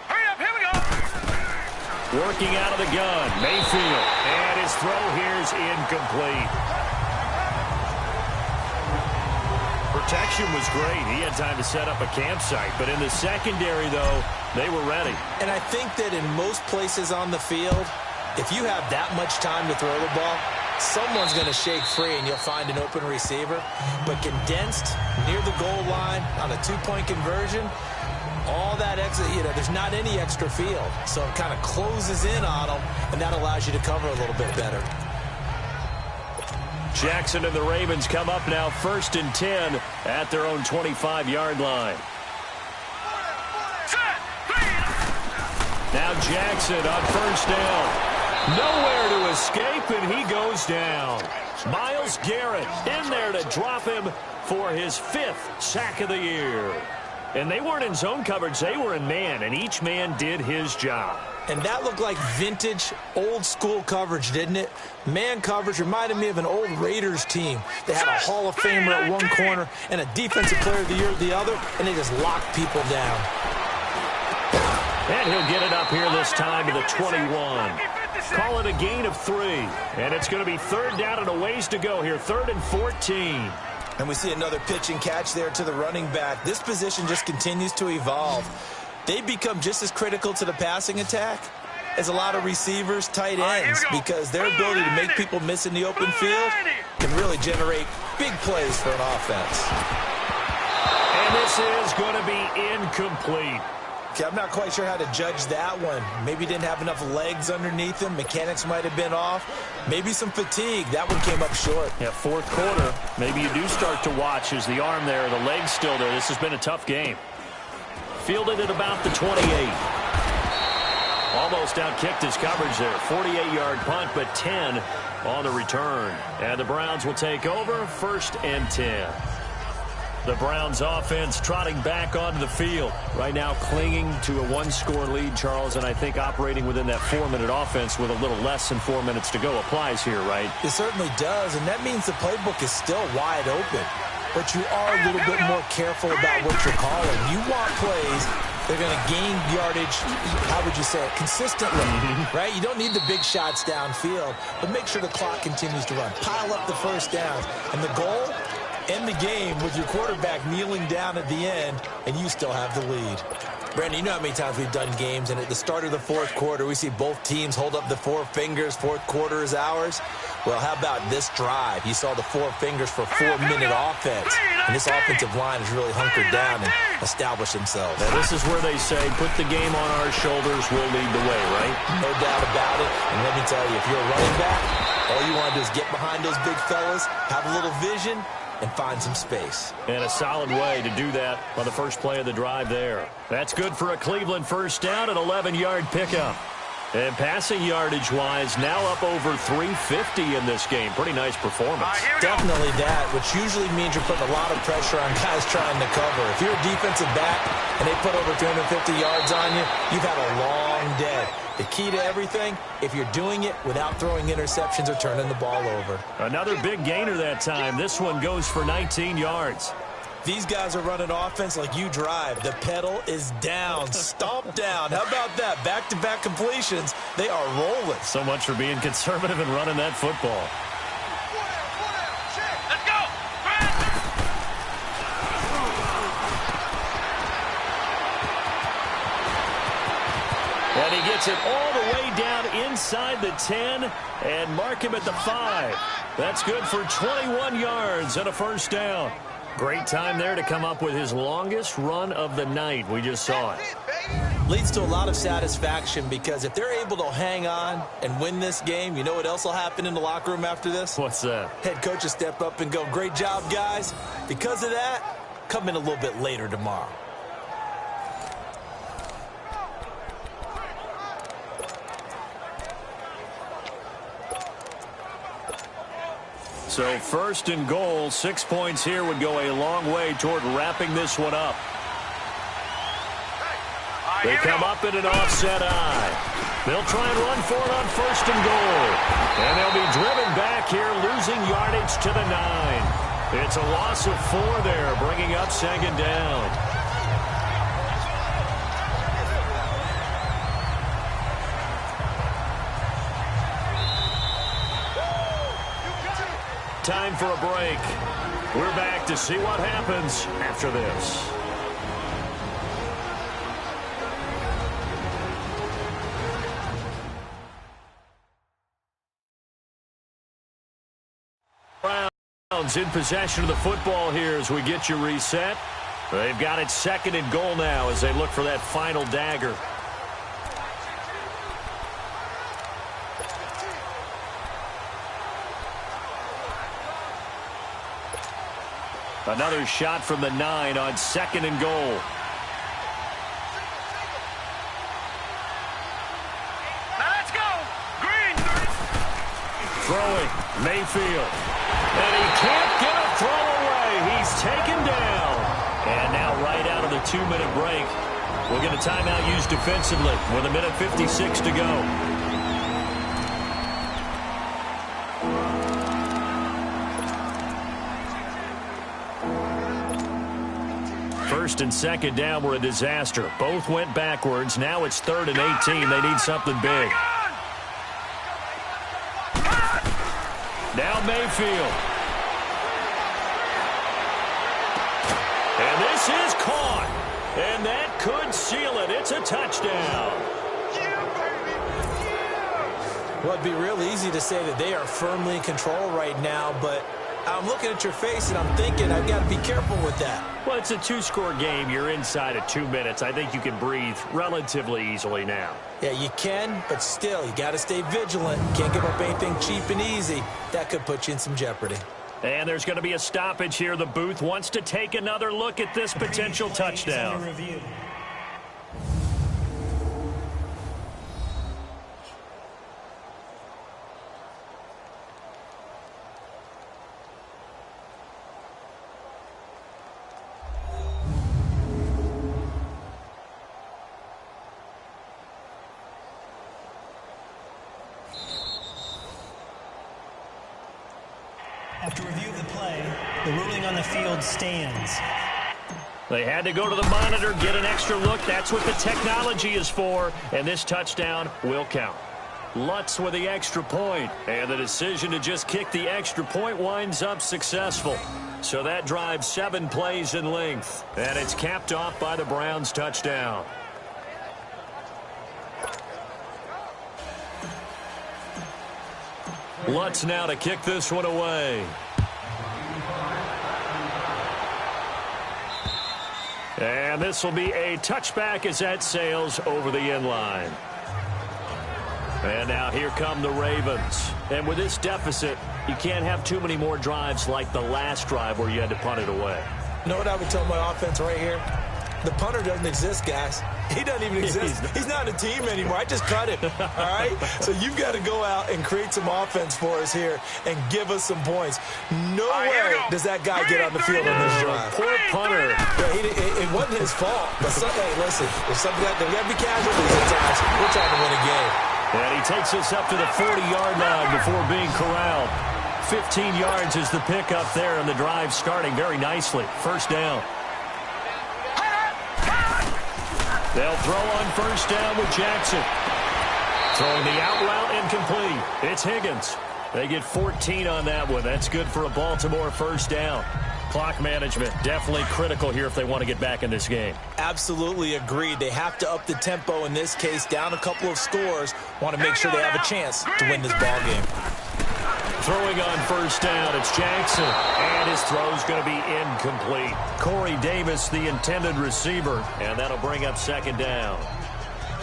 Hurry up, here we go. Working out of the gun, Mayfield. And his throw here's incomplete. Protection was great. He had time to set up a campsite. But in the secondary, though, they were ready. And I think that in most places on the field, if you have that much time to throw the ball, someone's going to shake free and you'll find an open receiver. But condensed near the goal line on a 2-point conversion, all that extra, there's not any extra field. So it kind of closes in on them, and that allows you to cover a little bit better. Jackson and the Ravens come up now 1st and 10 at their own 25-yard line. Now Jackson on 1st down. Nowhere to escape, and he goes down. Myles Garrett in there to drop him for his 5th sack of the year. And they weren't in zone coverage. They were in man, and each man did his job. And that looked like vintage, old-school coverage, didn't it? Man coverage reminded me of an old Raiders team. They had a Hall of Famer at one corner and a Defensive Player of the Year at the other, and they just locked people down. And he'll get it up here this time to the 21. Call it a gain of 3. And it's going to be 3rd down and a ways to go here. 3rd and 14. And we see another pitch and catch there to the running back. This position just continues to evolve. They become just as critical to the passing attack as a lot of receivers, tight ends, because their ability to make people miss in the open field can really generate big plays for an offense. And this is going to be incomplete. Okay, I'm not quite sure how to judge that one. Maybe didn't have enough legs underneath him. Mechanics might have been off. Maybe some fatigue. That one came up short. Yeah, fourth quarter. Maybe you do start to watch as the arm there, the leg's still there. This has been a tough game. Fielded at about the 28. Almost outkicked his coverage there. 48-yard punt, but 10 on the return. And the Browns will take over 1st and 10. The Browns offense trotting back onto the field. Right now clinging to a 1-score lead, Charles, and I think operating within that 4-minute offense with a little less than 4 minutes to go applies here, right? It certainly does, and that means the playbook is still wide open. But you are a little bit more careful about what you're calling. You want plays that are going to gain yardage, how would you say it, consistently, right? You don't need the big shots downfield, but make sure the clock continues to run. Pile up the first downs, and the goal, end the game with your quarterback kneeling down at the end, and you still have the lead. Brandon, you know how many times we've done games, and at the start of the fourth quarter, we see both teams hold up the 4 fingers, fourth quarter is ours. Well, how about this drive? You saw the 4 fingers for 4-minute offense, and this offensive line has really hunkered down and established themselves. Now, this is where they say, put the game on our shoulders, we'll lead the way, right? No doubt about it, and let me tell you, if you're a running back, all you want to do is get behind those big fellas, have a little vision, and find some space. And a solid way to do that on the first play of the drive there. That's good for a Cleveland first down, an 11-yard pickup. And passing yardage-wise, now up over 350 in this game. Pretty nice performance. Definitely that, which usually means you're putting a lot of pressure on guys trying to cover. If you're a defensive back and they put over 350 yards on you, you've had a long day. The key to everything, if you're doing it without throwing interceptions or turning the ball over. Another big gainer that time. This one goes for 19 yards. These guys are running offense like you drive. The pedal is down, stomp down. How about that? Back-to-back completions. They are rolling. So much for being conservative and running that football. Let's go. And he gets it all the way down inside the 10 and mark him at the 5. That's good for 21 yards and a first down. Great time there to come up with his longest run of the night. We just saw it. Leads to a lot of satisfaction because if they're able to hang on and win this game, you know what else will happen in the locker room after this? What's that? Head coach will step up and go, great job, guys. Because of that, come in a little bit later tomorrow. So first and goal, 6 points here would go a long way toward wrapping this one up. They come up in an offset eye. They'll try and run for it on first and goal. And they'll be driven back here, losing yardage to the 9. It's a loss of 4 there, bringing up second down. Time for a break. We're back to see what happens after this. Browns in possession of the football here as we get you reset. They've got it second and goal now as they look for that final dagger. Another shot from the 9 on second and goal. Now let's go. Green. Throwing, Mayfield. And he can't get a throw away. He's taken down. And now right out of the 2-minute break, we'll get a timeout used defensively with 1:56 to go. First and second down were a disaster. Both went backwards. Now it's 3rd and 18. They need something big. Now Mayfield. And this is caught. And that could seal it. It's a touchdown. Well, it'd be real easy to say that they are firmly in control right now, but I'm looking at your face and I'm thinking I've got to be careful with that. Well, it's a 2-score game. You're inside of 2 minutes. I think you can breathe relatively easily now. Yeah, you can, but still, you got to stay vigilant. Can't give up anything cheap and easy. That could put you in some jeopardy. And there's going to be a stoppage here. The booth wants to take another look at this potential touchdown. After review of the play, the ruling on the field stands. They had to go to the monitor, get an extra look. That's what the technology is for, and this touchdown will count. Lutz with the extra point, and the decision to just kick the extra point winds up successful. So that drives 7 plays in length, and it's capped off by the Browns' touchdown. Lutz now to kick this one away. And this will be a touchback as that sails over the end line. And now here come the Ravens. And with this deficit, you can't have too many more drives like the last drive where you had to punt it away. You know what I would tell my offense right here? The punter doesn't exist, guys. He doesn't even exist. He's not a team anymore. I just cut him, all right? So you've got to go out and create some offense for us here and give us some points. No way does that guy get on the field on this drive. Poor punter. Yeah, it wasn't his fault. But, hey, listen, if something like that, we got to be casualties at times. We're trying to win a game. And he takes us up to the 40-yard line before being corralled. 15 yards is the pickup there, and the drive starting very nicely. First down. They'll throw on first down with Jackson. Throwing the out route incomplete. It's Higgins. They get 14 on that one. That's good for a Baltimore first down. Clock management definitely critical here if they want to get back in this game. Absolutely agreed. They have to up the tempo in this case, down a couple of scores. Want to make sure they have a chance to win this ball game. Throwing on first down, it's Jackson. And his throw's going to be incomplete. Corey Davis, the intended receiver, and that'll bring up second down.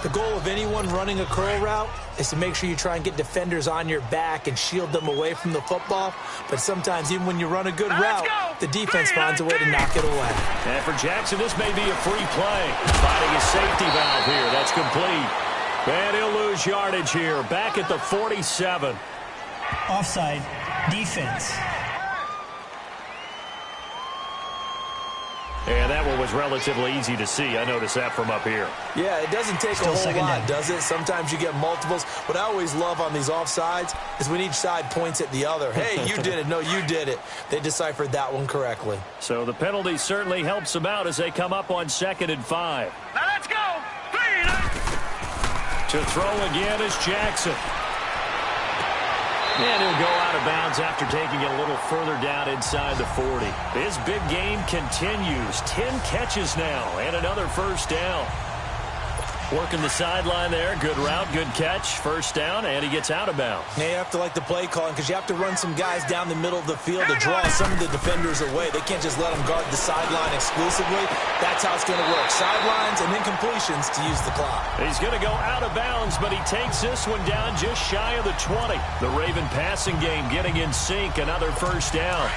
The goal of anyone running a curl route is to make sure you try and get defenders on your back and shield them away from the football. But sometimes, even when you run a good route, the defense finds a way to knock it away. And for Jackson, this may be a free play. Finding a safety valve here. That's complete. And he'll lose yardage here. Back at the 47. Offside. Defense. And that one was relatively easy to see. I noticed that from up here. Yeah, it doesn't take a whole lot, does it? Sometimes you get multiples. What I always love on these offsides is when each side points at the other. Hey, you did it. No, you did it. They deciphered that one correctly. So the penalty certainly helps them out as they come up on 2nd and 5. Now let's go. To throw again is Jackson. And he'll go out of bounds after taking it a little further down inside the 40. His big game continues. 10 catches now and another first down. Working the sideline there. Good route, good catch. First down, and he gets out of bounds. Now you have to like the play calling because you have to run some guys down the middle of the field to draw some of the defenders away. They can't just let them guard the sideline exclusively. That's how it's going to work. Sidelines and then completions to use the clock. He's going to go out of bounds, but he takes this one down just shy of the 20. The Raven passing game getting in sync. Another first down.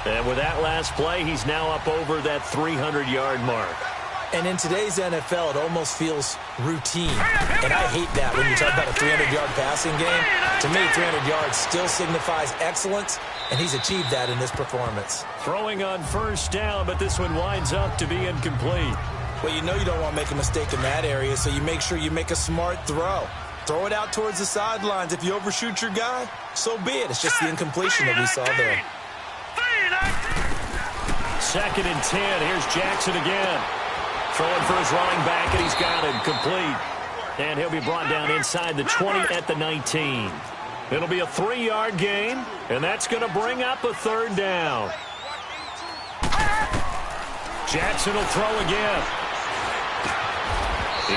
And with that last play, he's now up over that 300-yard mark. And in today's NFL, it almost feels routine. And I hate that when you talk about a 300-yard passing game. To me, 300 yards still signifies excellence, and he's achieved that in this performance. Throwing on first down, but this one winds up to be incomplete. Well, you know you don't want to make a mistake in that area, so you make sure you make a smart throw. Throw it out towards the sidelines. If you overshoot your guy, so be it. It's just the incompletion that we saw there. 2nd and 10. Here's Jackson again. Throwing for his running back, and he's got it complete. And he'll be brought down inside the 20 at the 19. It'll be a 3-yard gain, and that's going to bring up a third down. Jackson will throw again.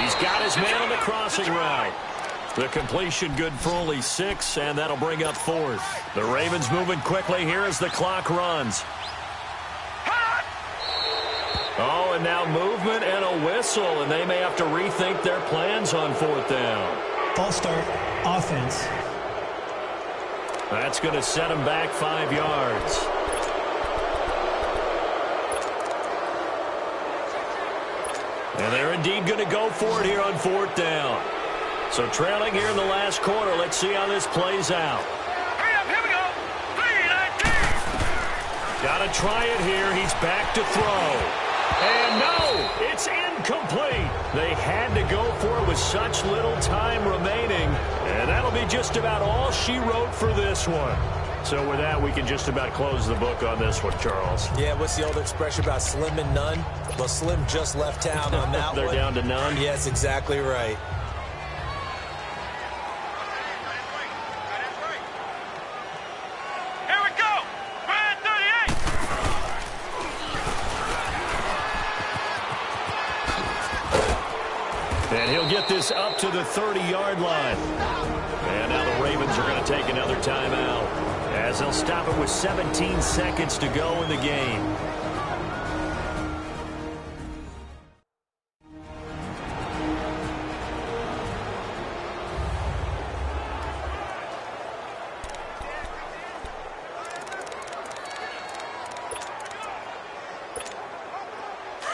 He's got his man on the crossing route. The completion good for only 6, and that'll bring up 4th. The Ravens moving quickly here as the clock runs. Oh, and now movement and a whistle, and they may have to rethink their plans on 4th down. False start, offense. That's going to set him back 5 yards. And they're indeed going to go for it here on 4th down. So trailing here in the last quarter, let's see how this plays out. Hurry up, here we go. 3-19. Got to try it here. He's back to throw. And no, it's incomplete. They had to go for it with such little time remaining. And that'll be just about all she wrote for this one. So with that, we can just about close the book on this one, Charles. Yeah, what's the old expression about slim and none? Well, Slim just left town on that They're one. down to none? Yes, exactly right. And he'll get this up to the 30-yard line. And now the Ravens are going to take another timeout as they'll stop it with 17 seconds to go in the game.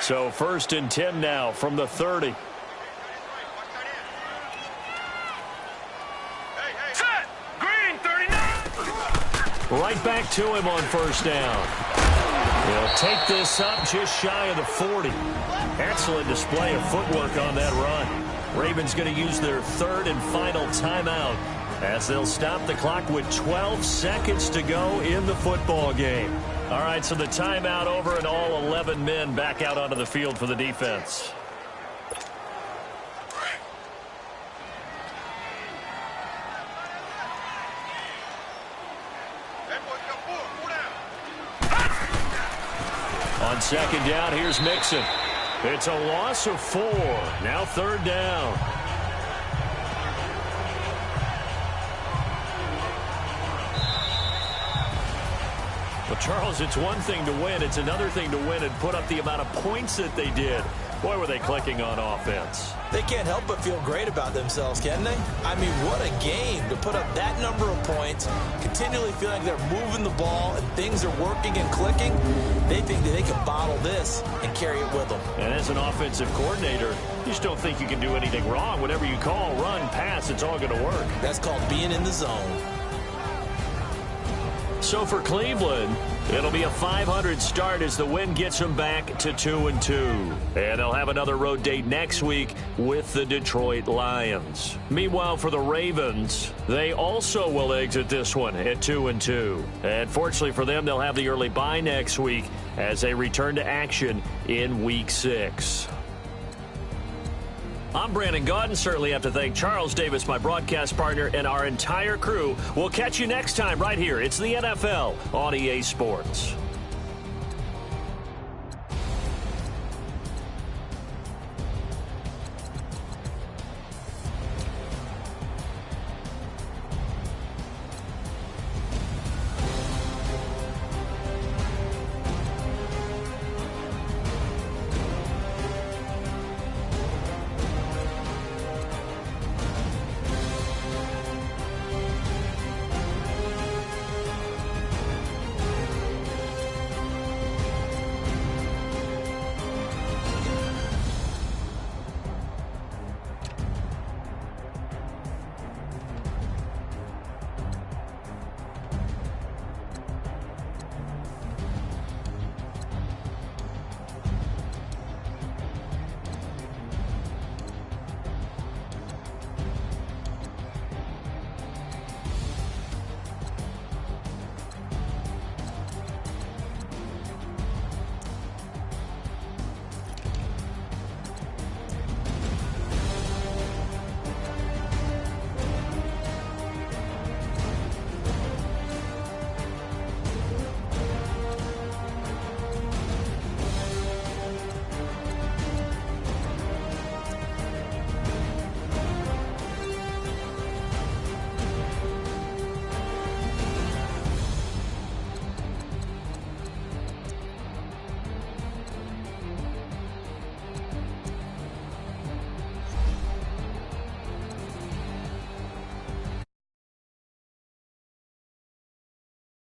So 1st and 10 now from the 30. Set! Green, 39! Right back to him on 1st down. He'll take this up just shy of the 40. Excellent display of footwork on that run. Ravens going to use their 3rd and final timeout as they'll stop the clock with 12 seconds to go in the football game. All right, so the timeout over and all 11 men back out onto the field for the defense. On 2nd down, here's Mixon. It's a loss of 4. Now 3rd down. Well, Charles, it's one thing to win. It's another thing to win and put up the amount of points that they did. Boy, were they clicking on offense. They can't help but feel great about themselves, can they? I mean, what a game to put up that number of points, continually feel like they're moving the ball and things are working and clicking. They think that they can bottle this and carry it with them. And as an offensive coordinator, you just don't think you can do anything wrong. Whatever you call, run, pass, it's all going to work. That's called being in the zone. So for Cleveland, it'll be a 500 start as the win gets them back to 2-2. And they'll have another road date next week with the Detroit Lions. Meanwhile, for the Ravens, they also will exit this one at 2-2. And fortunately for them, they'll have the early bye next week as they return to action in Week 6. I'm Brandon Gaudin. Certainly have to thank Charles Davis, my broadcast partner, and our entire crew. We'll catch you next time right here. It's the NFL on EA Sports.